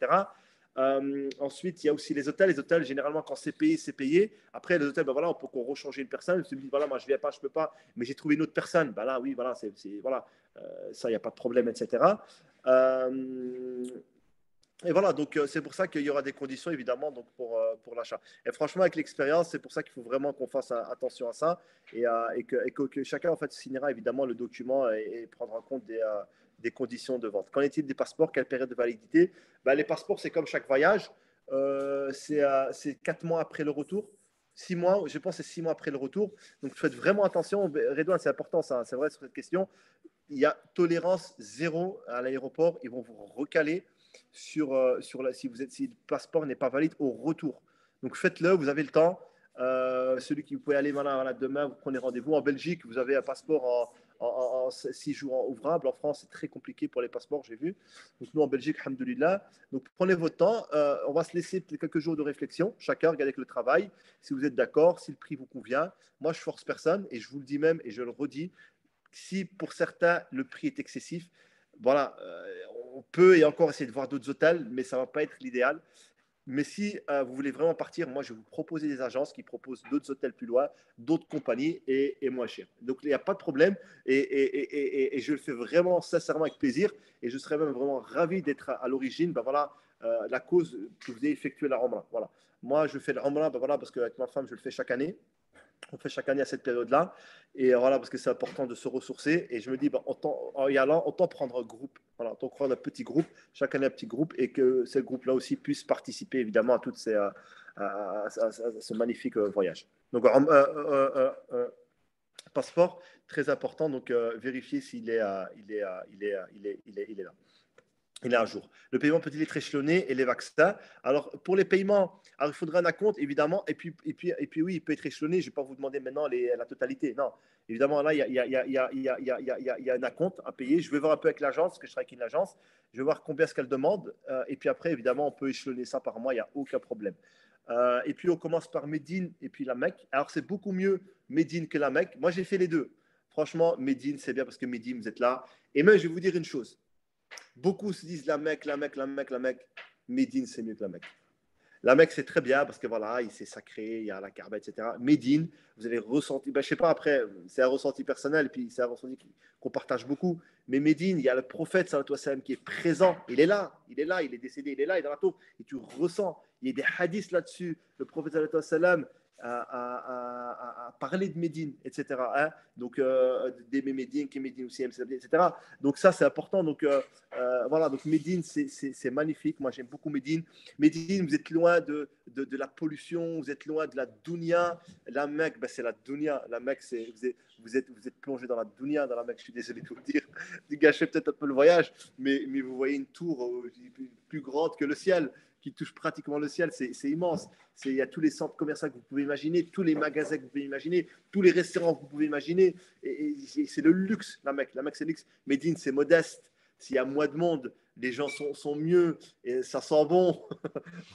[SPEAKER 1] Ensuite, il y a aussi les hôtels. Les hôtels, généralement, quand c'est payé, c'est payé. Après, les hôtels, ben voilà, on peut qu'on rechanger une personne. Je me dis, voilà, moi, je ne viens pas, je ne peux pas, mais j'ai trouvé une autre personne. Ben là, oui, voilà, voilà, ça, il n'y a pas de problème, etc. Euh, et voilà, donc c'est pour ça qu'il y aura des conditions, évidemment, donc pour l'achat. Et franchement, avec l'expérience, c'est pour ça qu'il faut vraiment qu'on fasse attention à ça et que chacun, en fait, signera évidemment le document et prendra en compte des conditions de vente. Qu'en est-il des passeports? Quelle période de validité? Ben, les passeports, c'est comme chaque voyage. C'est 4 mois après le retour. 6 mois, je pense que c'est 6 mois après le retour. Donc faites vraiment attention. Redouane, c'est important, ça, c'est vrai sur cette question. Il y a tolérance zéro à l'aéroport. Ils vont vous recaler si le passeport n'est pas valide au retour. Donc faites-le, vous avez le temps. Celui qui vous pouvez aller voilà, demain, vous prenez rendez-vous. En Belgique, vous avez un passeport en 6 jours ouvrables. En France, c'est très compliqué pour les passeports, j'ai vu. Donc nous, en Belgique, alhamdoulilah. Donc prenez votre temps. On va se laisser quelques jours de réflexion. Chacun regarde avec le travail. Si vous êtes d'accord, si le prix vous convient. Moi, je force personne et je vous le dis même et je le redis. Si pour certains, le prix est excessif, voilà, on peut et encore essayer de voir d'autres hôtels, mais ça ne va pas être l'idéal. Mais si vous voulez vraiment partir, moi, je vais vous proposer des agences qui proposent d'autres hôtels plus loin, d'autres compagnies et moins cher. Donc, il n'y a pas de problème et je le fais vraiment sincèrement avec plaisir et je serais même vraiment ravi d'être à l'origine, ben voilà, la cause que vous ayez effectué la Umrah. Voilà. Moi, je fais la Umrah ben voilà, parce qu'avec ma femme, je le fais chaque année. On fait chaque année à cette période-là. Et voilà, parce que c'est important de se ressourcer. Et je me dis, bah, en y allant, autant prendre un groupe. Voilà, autant prendre un petit groupe, chaque année un petit groupe, et que ce groupe-là aussi puisse participer évidemment à, toutes ces, à ce magnifique voyage. Donc, passeport, très important. Donc, vérifier s'il est, il est là. Il est à jour. Le paiement peut-il être échelonné et les vaccins. Alors, pour les paiements, alors, il faudra un acompte, évidemment. Et puis, oui, il peut être échelonné. Je ne vais pas vous demander maintenant la totalité. Non, évidemment, là, il y a un acompte à payer. Je vais voir un peu avec l'agence, parce que je travaille avec une agence. Je vais voir combien est-ce qu'elle demande. Et puis après, évidemment, on peut échelonner ça par mois. Il n'y a aucun problème. Et puis, on commence par Médine et puis la Mecque. Alors, c'est beaucoup mieux Médine que la Mecque. Moi, j'ai fait les deux. Franchement, Médine, c'est bien parce que Médine, vous êtes là. Et même, je vais vous dire une chose. Beaucoup se disent la Mecque, la Mecque, la Mecque, la Mecque. Médine, c'est mieux que la Mecque. La Mecque, c'est très bien parce que voilà, c'est sacré, il y a la Kaaba, etc. Médine, vous allez ressentir, ben, je sais pas, après, c'est un ressenti personnel, et puis c'est un ressenti qu'on partage beaucoup. Mais Médine, il y a le prophète, sallallahu alayhi wa sallam, qui est présent. Il est là, il est là, il est décédé, il est là, il est dans la tombe. Et tu ressens, il y a des hadiths là-dessus. Le prophète, sallallahu alayhi wa sallam, à parler de Médine, etc. Hein? Donc, d'aimer Médine, qui est Médine aussi, etc. Donc, ça, c'est important. Donc, voilà, donc Médine, c'est magnifique. Moi, j'aime beaucoup Médine. Médine, vous êtes loin de la pollution, vous êtes loin de la dunya. La Mecque, ben, c'est la dunya. La Mecque, vous êtes plongé dans la dunya, dans la Mecque. Je suis désolé de vous le dire, de gâcher peut-être un peu le voyage, mais vous voyez une tour plus grande que le ciel, qui touche pratiquement le ciel. C'est immense. Il y a tous les centres commerciaux que vous pouvez imaginer, tous les magasins que vous pouvez imaginer, tous les restaurants que vous pouvez imaginer. Et c'est le luxe, la Mecque. La Mecque, c'est le luxe. Médine, c'est modeste. S'il y a moins de monde, les gens sont mieux et ça sent bon.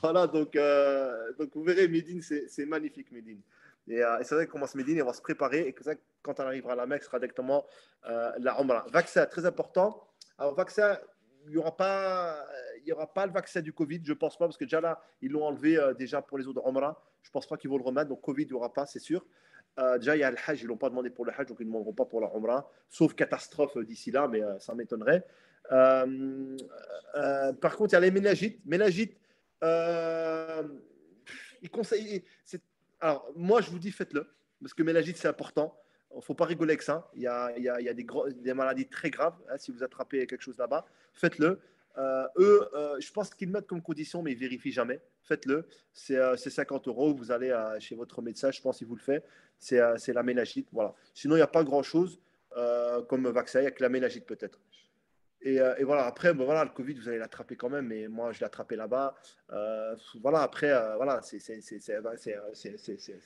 [SPEAKER 1] Voilà, donc vous verrez, Médine, c'est magnifique, Médine. Et c'est vrai qu'on commence Médine et on va se préparer. Et que ça, quand on arrivera à la Mecque, ce sera directement la Umrah. Vaccin, très important. Alors, vaccin, il n'y aura pas le vaccin du Covid, je ne pense pas, parce que déjà là, ils l'ont enlevé déjà pour les autres Umrah. Je ne pense pas qu'ils vont le remettre. Donc, Covid, il n'y aura pas, c'est sûr. Déjà, il y a le Hajj, ils ne l'ont pas demandé pour le Hajj, donc ils ne demanderont pas pour la Umrah, sauf catastrophe d'ici là, mais ça m'étonnerait. Par contre, il y a les ménagites. Ménagites, euh, ils conseillent. Alors, moi, je vous dis, faites-le, parce que ménagite, c'est important. Il ne faut pas rigoler avec ça. Il y a des maladies très graves. Hein, si vous attrapez quelque chose là-bas, faites-le. Eux, je pense qu'ils mettent comme condition, mais ils ne vérifient jamais. Faites-le. C'est 50 euros. Vous allez chez votre médecin, je pense qu'il vous le fait. C'est la ménagite. Voilà. Sinon, il n'y a pas grand-chose comme vaccin. Il n'y a que la ménagite peut-être. Et voilà, après, bon, voilà, le Covid, vous allez l'attraper quand même, mais moi, je l'ai attrapé là-bas. Voilà, après, voilà, c'est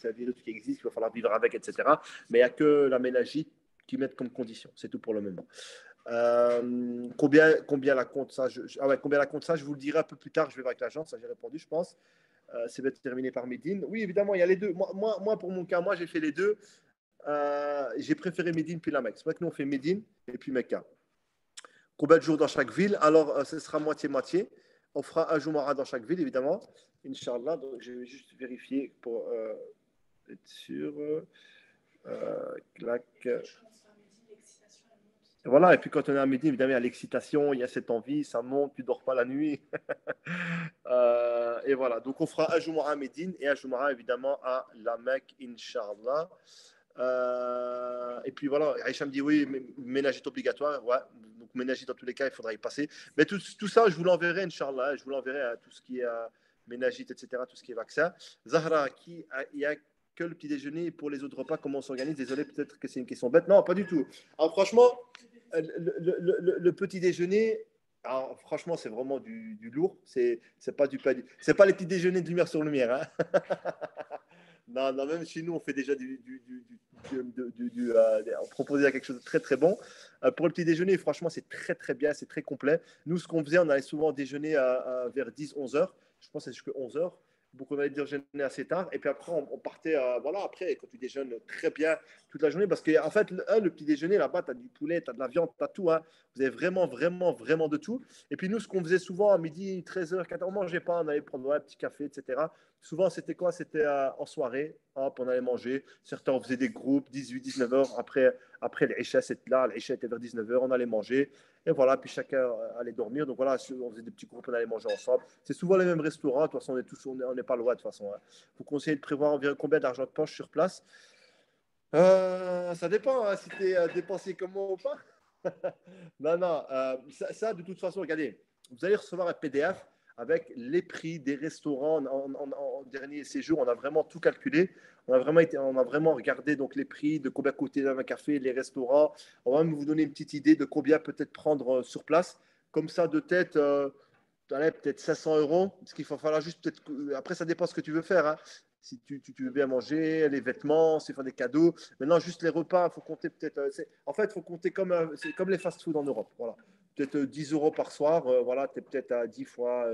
[SPEAKER 1] un virus qui existe, il va falloir vivre avec, etc. Mais il n'y a que la ménagite qui mettent comme condition. C'est tout pour le moment. Combien la compte ça combien la compte ça, je vous le dirai un peu plus tard. Je vais voir avec l'agence, ça j'ai répondu, je pense. C'est terminé par Médine. Oui, évidemment, il y a les deux. Moi, pour mon cas, moi, j'ai fait les deux. J'ai préféré Médine puis la Mecque. C'est vrai que nous, on fait Médine et puis Mecca. Combien de jours dans chaque ville? Alors, ce sera moitié-moitié. On fera un Jumara dans chaque ville, évidemment. Inch'Allah. Donc, je vais juste vérifier pour être sûr. Clac. Voilà, et puis quand on est à Médine, évidemment, il y a l'excitation, il y a cette envie, ça monte, tu ne dors pas la nuit. Et voilà, donc on fera un Jumara à Médine et un Jumara évidemment à la Mecque, Inch'Allah. Et puis voilà, Aïcha me dit oui, ménagite obligatoire. Ouais, donc ménagite dans tous les cas, il faudra y passer. Mais tout ça, je vous l'enverrai, Inch'Allah. Je vous l'enverrai à tout ce qui est ménagite, etc., tout ce qui est vaccin. Zahra, il y a que le petit déjeuner pour les autres repas, comment on s'organise? Désolé, peut-être que c'est une question bête. Non, pas du tout. Alors franchement, le petit déjeuner, alors, franchement, c'est vraiment du lourd. C'est pas c'est pas les petits déjeuners de lumière sur lumière. Hein. Non, non, même chez nous, on fait déjà on propose déjà quelque chose de très très bon. Pour le petit déjeuner, franchement, c'est très très bien, c'est très complet. Nous, ce qu'on faisait, on allait souvent déjeuner vers 10-11 heures. Je pense que c'est jusqu'à 11 heures. Donc, on allait déjeuner assez tard. Et puis après, on partait, voilà, après, quand tu déjeunes très bien toute la journée, parce qu'en fait, le petit déjeuner, là-bas, tu as du poulet, tu as de la viande, tu as tout. Hein. Vous avez vraiment, vraiment, vraiment de tout. Et puis nous, ce qu'on faisait souvent à midi, 13 heures, 14 heures, on ne mangeait pas, on allait prendre un petit café, etc. Souvent, c'était quoi? C'était en soirée, hop, on allait manger. Certains, on faisait des groupes, 18-19 heures. Après l'Isha, c'était là, l'Isha était vers 19 heures, on allait manger. Et voilà, puis chacun allait dormir. Donc voilà, on faisait des petits groupes, on allait manger ensemble. C'est souvent les mêmes restaurants. De toute façon, on n'est pas loin de toute façon. Il faut conseiller de prévoir environ combien d'argent de poche sur place. Ça dépend hein, si tu es dépensé comme moi ou pas. Non, non, ça, de toute façon, regardez, vous allez recevoir un PDF avec les prix des restaurants en dernier séjour. On a vraiment tout calculé. On a vraiment regardé donc les prix, de combien coûtait un café, les restaurants. On va même vous donner une petite idée de combien peut-être prendre sur place. Comme ça, de tête, allez, peut-être 500 euros. Parce qu'il va falloir juste peut-être. Après, ça dépend ce que tu veux faire. Hein. Si tu veux bien manger, les vêtements, si tu faire des cadeaux. Maintenant, juste les repas, il faut compter peut-être. En fait, il faut compter c'est comme les fast-food en Europe. Voilà. Peut-être 10 euros par soir. Voilà, tu es peut-être à 10 fois,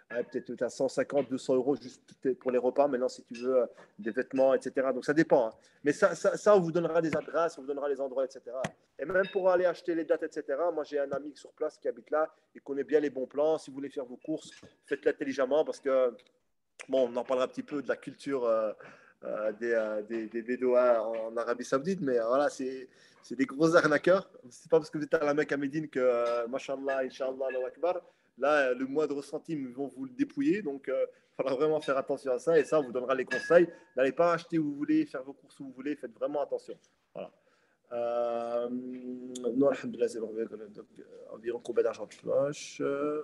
[SPEAKER 1] peut-être à 150, 200 euros juste pour les repas. Maintenant, si tu veux des vêtements, etc. Donc, ça dépend. Hein. Mais ça, on vous donnera des adresses, on vous donnera les endroits, etc. Et même pour aller acheter les dates, etc. Moi, j'ai un ami sur place qui habite là. Il connaît bien les bons plans. Si vous voulez faire vos courses, faites-le intelligemment parce que bon, on en parlera un petit peu de la culture des Bédouins en Arabie Saoudite, mais voilà, c'est des gros arnaqueurs. C'est pas parce que vous êtes à la Mecque à Médine que, mashallah, inshallah, Allahu Akbar, là, le moindre centime, ils vont vous le dépouiller. Donc, il faudra vraiment faire attention à ça. Et ça, on vous donnera les conseils. N'allez pas acheter où vous voulez, faire vos courses où vous voulez. Faites vraiment attention. Voilà. Non, alhamdoulilah, c'est bon. Donc, environ combien d'argent de poche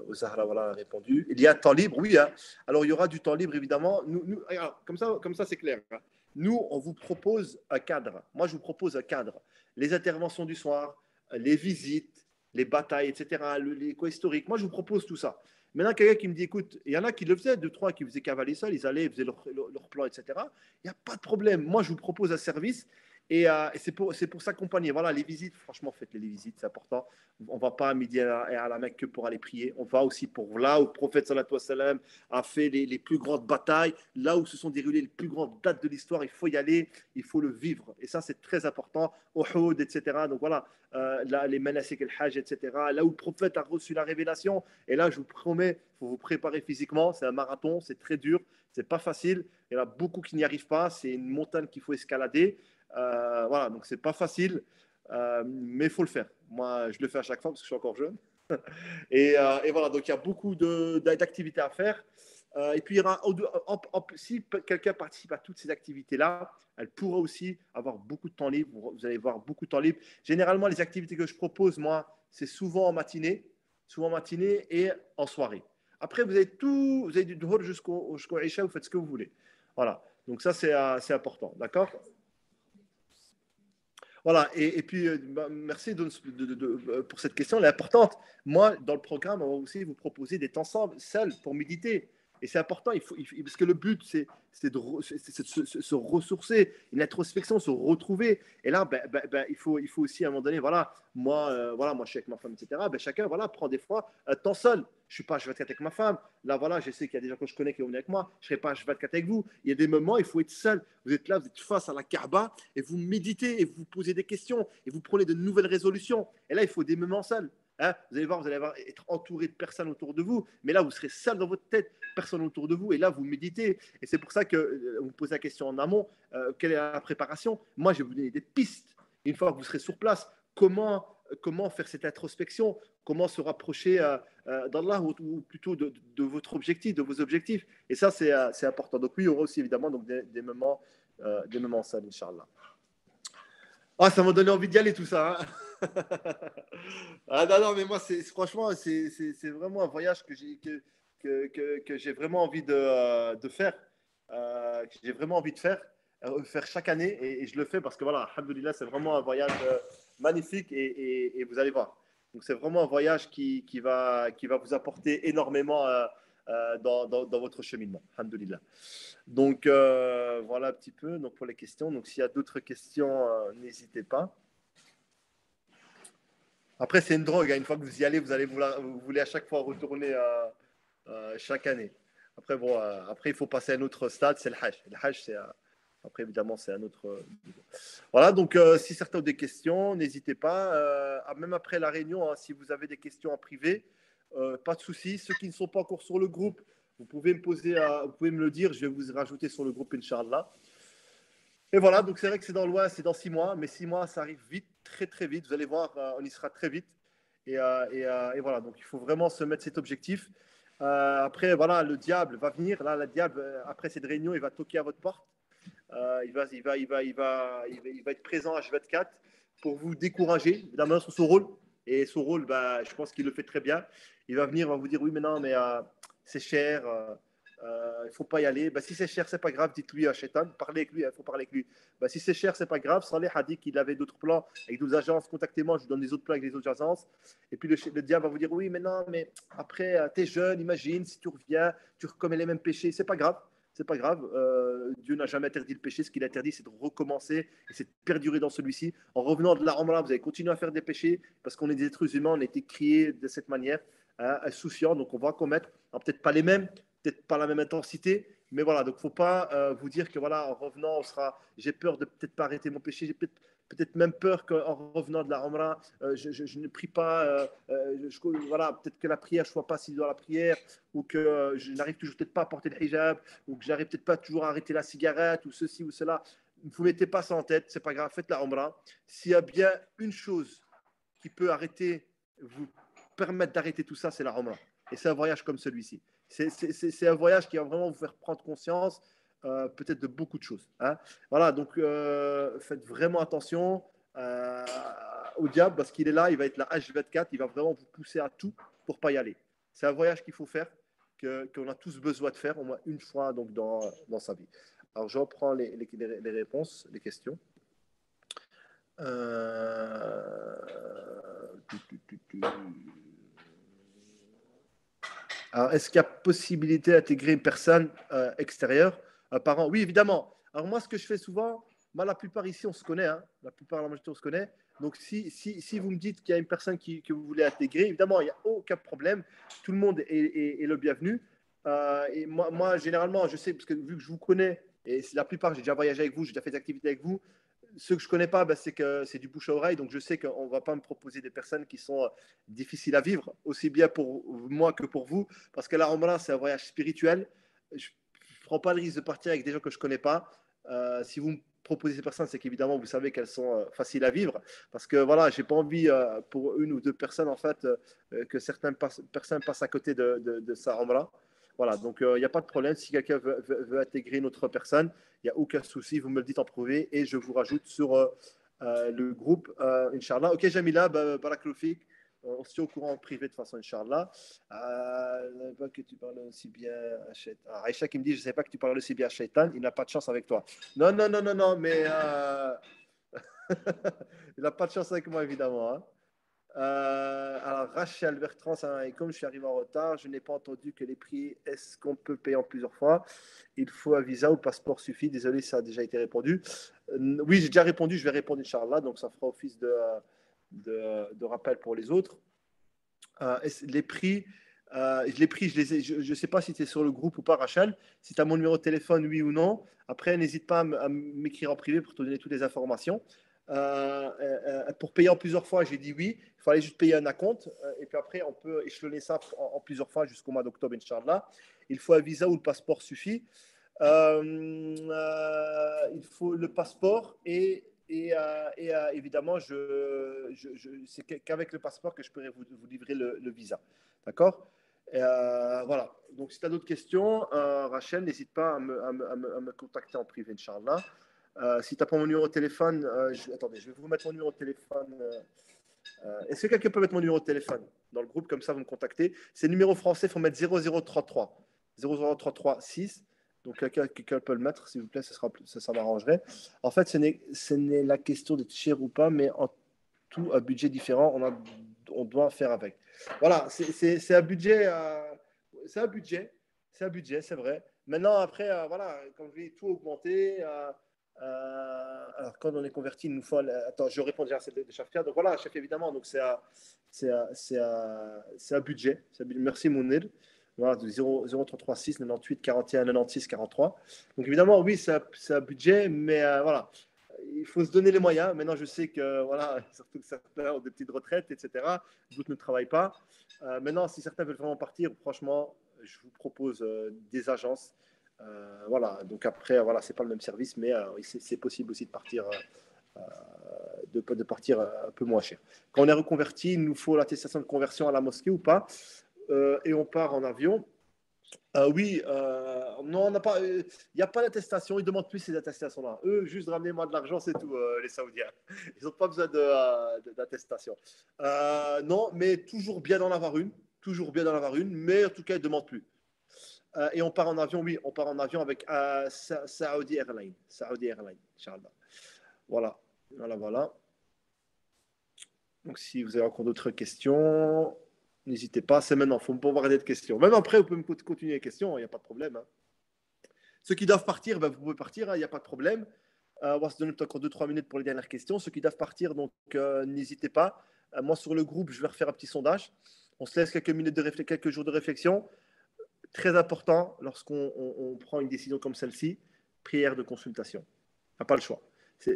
[SPEAKER 1] Au Sahara, voilà, répondu. Il y a temps libre, oui. Hein. Alors, il y aura du temps libre, évidemment. Alors, comme ça c'est clair. Hein. Nous, on vous propose un cadre. Moi, je vous propose un cadre. Les interventions du soir, les visites, les batailles, etc., les coins historiques. Moi, je vous propose tout ça. Maintenant, quelqu'un qui me dit, écoute, il y en a qui le faisaient, deux, trois qui faisaient cavaler seul, ils allaient, ils faisaient leur plan, etc. Il n'y a pas de problème. Moi, je vous propose un service et c'est pour s'accompagner. Voilà, les visites, franchement, faites les visites, c'est important. On ne va pas à midi à la Mecque que pour aller prier. On va aussi pour là où le prophète sallallahu alayhi wa sallam a fait les plus grandes batailles, là où se sont déroulées les plus grandes dates de l'histoire. Il faut y aller, il faut le vivre. Et ça, c'est très important. Uhud, etc. Donc voilà, là, les manasik el-hajj, etc. Là où le prophète a reçu la révélation. Et là, je vous promets, il faut vous préparer physiquement. C'est un marathon, c'est très dur, c'est pas facile. Il y en a beaucoup qui n'y arrivent pas. C'est une montagne qu'il faut escalader. Voilà, donc c'est pas facile, mais il faut le faire. Moi, je le fais à chaque fois parce que je suis encore jeune. Et voilà, donc il y a beaucoup d'activités à faire. Et puis, il y aura, si quelqu'un participe à toutes ces activités-là, elle pourra aussi avoir beaucoup de temps libre. Vous allez voir beaucoup de temps libre. Généralement, les activités que je propose, moi, c'est souvent en matinée et en soirée. Après, vous avez du dhuhr jusqu'au Isha, vous faites ce que vous voulez. Voilà, donc ça, c'est important, d'accord? Voilà, et puis merci pour cette question, elle est importante. Moi, dans le programme, on va aussi vous proposer des temps seuls pour méditer. Et c'est important, parce que le but, c'est de se ressourcer, une introspection, se retrouver. Et là, il faut aussi à un moment donné, voilà, moi je suis avec ma femme, etc. Chacun voilà, prend des fois un temps seul. Je ne suis pas H24 avec ma femme. Là, voilà, je sais qu'il y a des gens que je connais qui vont venir avec moi. Je ne serai pas H24 avec vous. Il y a des moments, il faut être seul. Vous êtes là, vous êtes face à la Kaaba et vous méditez et vous vous posez des questions et vous prenez de nouvelles résolutions. Et là, il faut des moments seuls. Hein, vous allez voir, être entouré de personnes autour de vous, mais là, vous serez seul dans votre tête, personne autour de vous, et là, vous méditez. Et c'est pour ça que vous posez la question en amont, quelle est la préparation? Moi, je vais vous donner des pistes. Une fois que vous serez sur place, comment faire cette introspection, comment se rapprocher d'Allah ou plutôt de votre objectif, de vos objectifs. Et ça, c'est important. Donc oui, il y aura aussi évidemment donc, des moments seuls, Inch'Allah. Ah, ça m'a donné envie d'y aller tout ça. Hein. Ah non, non, mais moi, franchement, c'est vraiment un voyage que j'ai vraiment envie de faire, que j'ai vraiment envie de faire chaque année. Et je le fais parce que, voilà, alhamdoulilah, c'est vraiment un voyage magnifique et vous allez voir. Donc, c'est vraiment un voyage qui va vous apporter énormément dans votre cheminement. Alhamdoulilah. Donc, voilà un petit peu donc, pour les questions. Donc, s'il y a d'autres questions, n'hésitez pas. Après, c'est une drogue. Hein. Une fois que vous y allez, vous voulez à chaque fois retourner chaque année. Après, bon, après, il faut passer à un autre stade, c'est le Hajj. Le Hajj, après, évidemment, c'est un autre niveau. Voilà, donc si certains ont des questions, n'hésitez pas. Même après la réunion, hein, si vous avez des questions en privé, pas de souci. Ceux qui ne sont pas encore sur le groupe, vous pouvez me le dire. Je vais vous rajouter sur le groupe, Inch'Allah. Et voilà, donc c'est vrai que c'est dans l'Ouest, c'est dans 6 mois, mais 6 mois, ça arrive vite, très très vite. Vous allez voir, on y sera très vite. Et voilà, donc il faut vraiment se mettre cet objectif. Après, voilà, le diable va venir. Là, le diable, après cette réunion, il va toquer à votre porte. il va être présent à H24 pour vous décourager. Évidemment, sur son rôle. Et son rôle, bah, je pense qu'il le fait très bien. Il va venir, va vous dire oui, mais non, mais c'est cher. Il ne faut pas y aller. Bah, si c'est cher, c'est pas grave. Dites-lui à Shaitan. Parlez avec lui. Il faut parler avec lui. Bah, si c'est cher, c'est pas grave. Saleh a dit qu'il avait d'autres plans avec d'autres agences. Contactez-moi. Je vous donne des autres plans avec les autres agences. Et puis le diable va vous dire oui, mais non, mais après, tu es jeune. Imagine si tu reviens, tu recommets les mêmes péchés. C'est pas grave. C'est pas grave. Dieu n'a jamais interdit le péché. Ce qu'il interdit, c'est de recommencer et c'est de perdurer dans celui-ci. En revenant de la Ramadan, vous allez continuer à faire des péchés parce qu'on est des êtres humains. On a été créés de cette manière, hein, insouciants. Donc, on va commettre, peut-être pas les mêmes, peut-être pas la même intensité. Mais voilà, donc il ne faut pas vous dire que voilà, en revenant, j'ai peur de peut-être pas arrêter mon péché. J'ai peut-être même peur qu'en revenant de la Ramadan, je ne prie pas. Voilà, peut-être que la prière, je ne sois pas assis dans la prière ou que je n'arrive toujours peut-être pas à porter le hijab, ou que j'arrive peut-être pas toujours à arrêter la cigarette, ou ceci ou cela. Vous ne mettez pas ça en tête, c'est pas grave, faites la Umrah. S'il y a bien une chose qui peut vous permettre d'arrêter tout ça, c'est la Umrah. Et c'est un voyage comme celui-ci. C'est un voyage qui va vraiment vous faire prendre conscience peut-être de beaucoup de choses. Hein. Voilà, donc faites vraiment attention au diable, parce qu'il est là, il va être là H24, il va vraiment vous pousser à tout pour ne pas y aller. C'est un voyage qu'il faut faire, qu'on a tous besoin de faire au moins une fois donc, dans sa vie. Alors, je reprends les réponses, les questions. Alors, est-ce qu'il y a possibilité d'intégrer une personne extérieure, un parent? Oui, évidemment. Alors, moi, ce que je fais souvent, moi, la plupart ici, on se connaît. Hein, la plupart de la majorité, on se connaît. Donc, si vous me dites qu'il y a une personne que vous voulez intégrer, évidemment, il n'y a aucun problème. Tout le monde est le bienvenu. Et moi, généralement, je sais, parce que vu que je vous connais, et la plupart, j'ai déjà voyagé avec vous, j'ai déjà fait des activités avec vous. Ceux que je ne connais pas, c'est que c'est du bouche à oreille. Donc, je sais qu'on ne va pas me proposer des personnes qui sont difficiles à vivre, aussi bien pour moi que pour vous. Parce que la Ramadan, c'est un voyage spirituel. Je ne prends pas le risque de partir avec des gens que je ne connais pas. Si vous me proposez ces personnes, c'est qu'évidemment, vous savez qu'elles sont faciles à vivre. Parce que voilà, je n'ai pas envie pour une ou deux personnes, en fait, que certaines personnes passent à côté de sa Ramadan. Voilà, donc il n'y a pas de problème. Si quelqu'un veut intégrer une autre personne, il n'y a aucun souci. Vous me le dites en privé et je vous rajoute sur le groupe, Inch'Allah. Ok, Jamila, Barakalofik. On se tient au courant en privé de toute façon, Inch'Allah. Pas que tu parles aussi bien à Shaitan. Aïcha qui me dit, je ne sais pas que tu parles aussi bien à Shaitan, il n'a pas de chance avec toi. Non, non, non, non, non, mais il n'a pas de chance avec moi, évidemment. Hein. Alors, Rachel Bertrand, et comme je suis arrivé en retard, je n'ai pas entendu que les prix, est-ce qu'on peut payer en plusieurs fois? Il faut un visa ou le passeport suffit? Désolé, ça a déjà été répondu. Oui, j'ai déjà répondu, je vais répondre, Inch'Allah, donc ça fera office de rappel pour les autres. Les prix, je ne sais pas si tu es sur le groupe ou pas, Rachel. Si tu as mon numéro de téléphone, oui ou non. Après, n'hésite pas à m'écrire en privé pour te donner toutes les informations. Pour payer en plusieurs fois, j'ai dit oui. Il fallait juste payer un acompte. Et puis après, on peut échelonner ça en plusieurs fois jusqu'au mois d'octobre, Inch'Allah. Il faut un visa ou le passeport suffit. Il faut le passeport et évidemment, c'est qu'avec le passeport que je pourrais vous livrer le visa. D'accord. Voilà. Donc, si tu as d'autres questions, Rachel, n'hésite pas à me contacter en privé, Inch'Allah. Si tu n'as pas mon numéro de téléphone, attendez, je vais vous mettre mon numéro de téléphone. Est-ce que quelqu'un peut mettre mon numéro de téléphone dans le groupe, comme ça vous me contactez? C'est le numéro français, il faut mettre 0033 00336. Donc quelqu'un peut le mettre, s'il vous plaît, ça m'arrangerait. En fait, ce n'est la question d'être cher ou pas, mais en tout un budget différent, on doit faire avec. Voilà, c'est un budget, c'est vrai. Maintenant, après, voilà, comme je dis, tout augmenté. Alors, quand on est converti, il nous faut. Attends, je réponds déjà à celle de Shafia. Donc voilà, chef, évidemment, donc c'est un budget. Merci, Mounir. Voilà, de 0336 98 41 96 43. Donc évidemment, oui, c'est un budget, mais voilà, il faut se donner les moyens. Maintenant, je sais que, voilà, surtout que certains ont des petites retraites, etc. D'autres ne travaillent pas. Maintenant, si certains veulent vraiment partir, franchement, je vous propose des agences. Voilà, donc après, voilà, c'est pas le même service, mais c'est possible aussi de partir, de partir un peu moins cher. Quand on est reconverti, il nous faut l'attestation de conversion à la mosquée ou pas, et on part en avion. Oui, non, on n'a pas, il n'y a pas d'attestation, ils ne demandent plus ces attestations-là. Eux, juste ramenez-moi de l'argent, c'est tout, les Saoudiens. Ils n'ont pas besoin d'attestation. Non, mais toujours bien d'en avoir une, toujours bien d'en avoir une, mais en tout cas, ils ne demandent plus. Et on part en avion, oui, on part en avion avec Saudi Airlines. Saudi Airlines, Inch'Allah. Voilà, voilà, voilà. Donc, si vous avez encore d'autres questions, n'hésitez pas. C'est maintenant, il faut me pouvoir des questions. Même après, vous pouvez me continuer les questions, il n'y a pas de problème, hein. Ceux qui doivent partir, ben, vous pouvez partir, hein, il n'y a pas de problème. On va se donner encore 2-3 minutes pour les dernières questions. Ceux qui doivent partir, donc n'hésitez pas. Moi, sur le groupe, je vais refaire un petit sondage. On se laisse quelques minutes quelques jours de réflexion. Très important, lorsqu'on on prend une décision comme celle-ci, prière de consultation. On n'a pas le choix.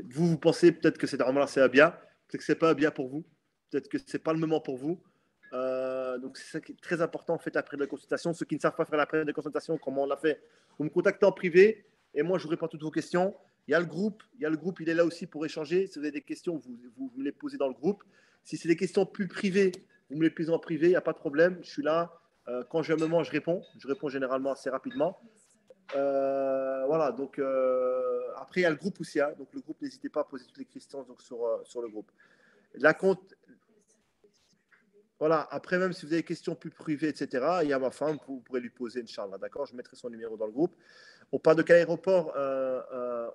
[SPEAKER 1] Vous pensez peut-être que c'est normalement c'est un bien, peut-être que c'est pas un bien pour vous, peut-être que c'est pas le moment pour vous. Donc c'est ça qui est très important. Faites la prière de consultation. Ceux qui ne savent pas faire la prière de consultation, comment on l'a fait, vous me contactez en privé et moi je vous réponds à toutes vos questions. Il est là aussi pour échanger. Si vous avez des questions, vous me les posez dans le groupe. Si c'est des questions plus privées, vous me les posez en privé, il n'y a pas de problème. Je suis là. Quand j'ai un moment, je réponds. Je réponds généralement assez rapidement. Voilà, donc après, il y a le groupe aussi. Hein. Donc le groupe, n'hésitez pas à poser toutes les questions donc, sur le groupe. La compte, voilà, après, même si vous avez des questions plus privées, etc., il y a ma femme, vous pourrez lui poser, Inch'Allah, d'accord? Je mettrai son numéro dans le groupe. On part de quel aéroport?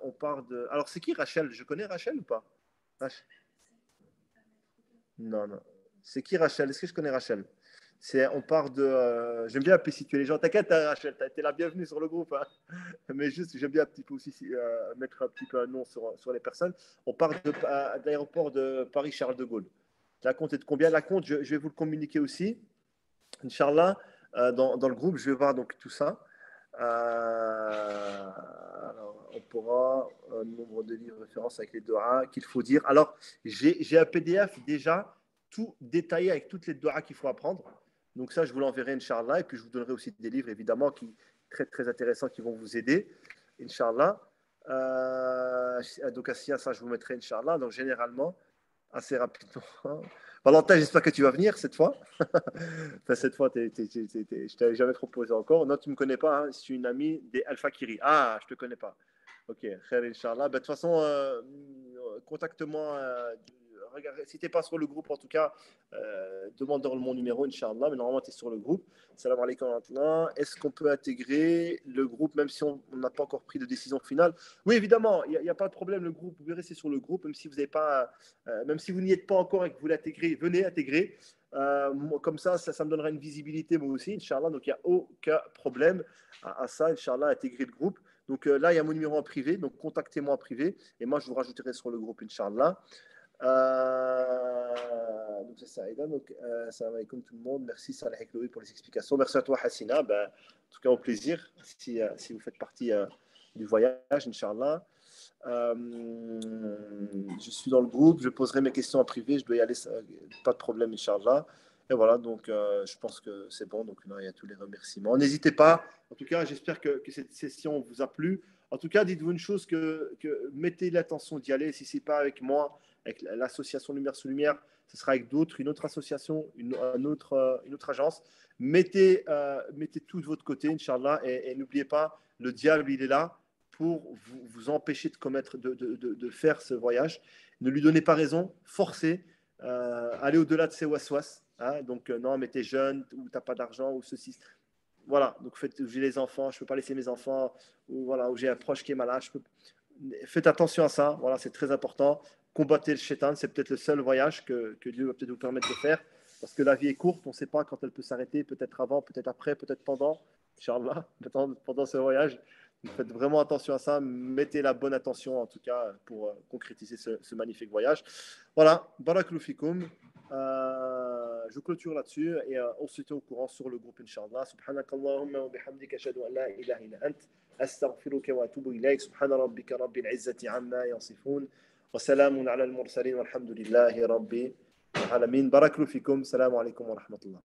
[SPEAKER 1] On part de. Alors, c'est qui Rachel? Je connais Rachel ou pas? Non, non. C'est qui Rachel? Est-ce que je connais Rachel? On part de. J'aime bien un peu situer les gens. T'inquiète, hein, Rachel, t'as été la bienvenue sur le groupe, hein. Mais juste, j'aime bien un petit peu aussi mettre un petit peu un nom sur les personnes. On part de l'aéroport de Paris-Charles de Gaulle. La compte est de combien? La compte, je vais vous le communiquer aussi. Inch'Allah, dans le groupe, je vais voir donc tout ça. Alors, on pourra nombre de livres références avec les doigts qu'il faut dire. Alors, j'ai un PDF déjà tout détaillé avec toutes les doigts qu'il faut apprendre. Donc ça, je vous l'enverrai, Inch'Allah. Et puis, je vous donnerai aussi des livres, évidemment, très, très intéressants qui vont vous aider, Inch'Allah. Donc, ça, je vous mettrai, Inch'Allah. Donc, généralement, assez rapidement. Valentin, j'espère que tu vas venir cette fois. Enfin, cette fois, je ne t'avais jamais proposé encore. Non, tu ne me connais pas. Hein. Je suis une amie des Alpha Kiri. Ah, je ne te connais pas. Ok, khair, Inch'Allah. Ben, de toute façon, contacte-moi. Regarde, si tu n'es pas sur le groupe, en tout cas, demande dans mon numéro, Inch'Allah. Mais normalement, tu es sur le groupe. Salam alaikum wa rahmatullah. Est-ce qu'on peut intégrer le groupe, même si on n'a pas encore pris de décision finale? Oui, évidemment, il n'y a pas de problème. Le groupe, vous verrez, c'est sur le groupe, même si vous n'avez pas, même si vous n'y êtes pas encore et que vous l'intégrer, venez intégrer. Comme ça me donnera une visibilité moi aussi, Inch'Allah. Donc il n'y a aucun problème à ça, Inch'Allah, intégrer le groupe. Donc là, il y a mon numéro en privé, donc contactez-moi en privé et moi je vous rajouterai sur le groupe, Inch'Allah. Donc c'est ça, Aïda. Donc, salam alaikum tout le monde. Merci Saleh et Chloé pour les explications. Merci à toi, Hassina. Ben, en tout cas, au plaisir si vous faites partie du voyage, Inch'Allah. Je suis dans le groupe, je poserai mes questions en privé, je dois y aller, pas de problème, Inch'Allah. Et voilà, donc je pense que c'est bon. Donc là, il y a tous les remerciements. N'hésitez pas. En tout cas, j'espère que cette session vous a plu. En tout cas, dites-vous une chose que mettez l'intention d'y aller. Si c'est pas avec moi, avec l'association Lumière sous Lumière, ce sera avec d'autres, une autre association, une autre agence. Mettez tout de votre côté, Inch'Allah, et n'oubliez pas, le diable, il est là pour vous empêcher de commettre, de faire ce voyage. Ne lui donnez pas raison, forcez, allez au-delà de ces waswas. Hein, donc, non, mais t'es jeune, ou t'as pas d'argent, ou ceci. Voilà, donc j'ai les enfants, je peux pas laisser mes enfants, ou voilà, ou j'ai un proche qui est malade. Faites attention à ça, voilà, c'est très important. Combattez le shaitan, c'est peut-être le seul voyage que Dieu va peut-être vous permettre de faire, parce que la vie est courte, on ne sait pas quand elle peut s'arrêter, peut-être avant, peut-être après, peut-être pendant, Inch'Allah, pendant ce voyage. Donc, faites vraiment attention à ça, mettez la bonne attention en tout cas pour concrétiser ce magnifique voyage. Voilà, barakallahu fikoum. Je clôture là-dessus et on se tient au courant sur le groupe, Inch'Allah. Subhanakallahumma wa bihamdika, ashhadu an la ilaha illa ant, astaghfiruka wa atubu ilayk. Subhana rabbika rabbil izzati amma yasifun. Wa salamun ala al-mursalin walhamdulillahi rabbil alamin. Barakallahu fikum. Salam alaikum wa rahmatullah.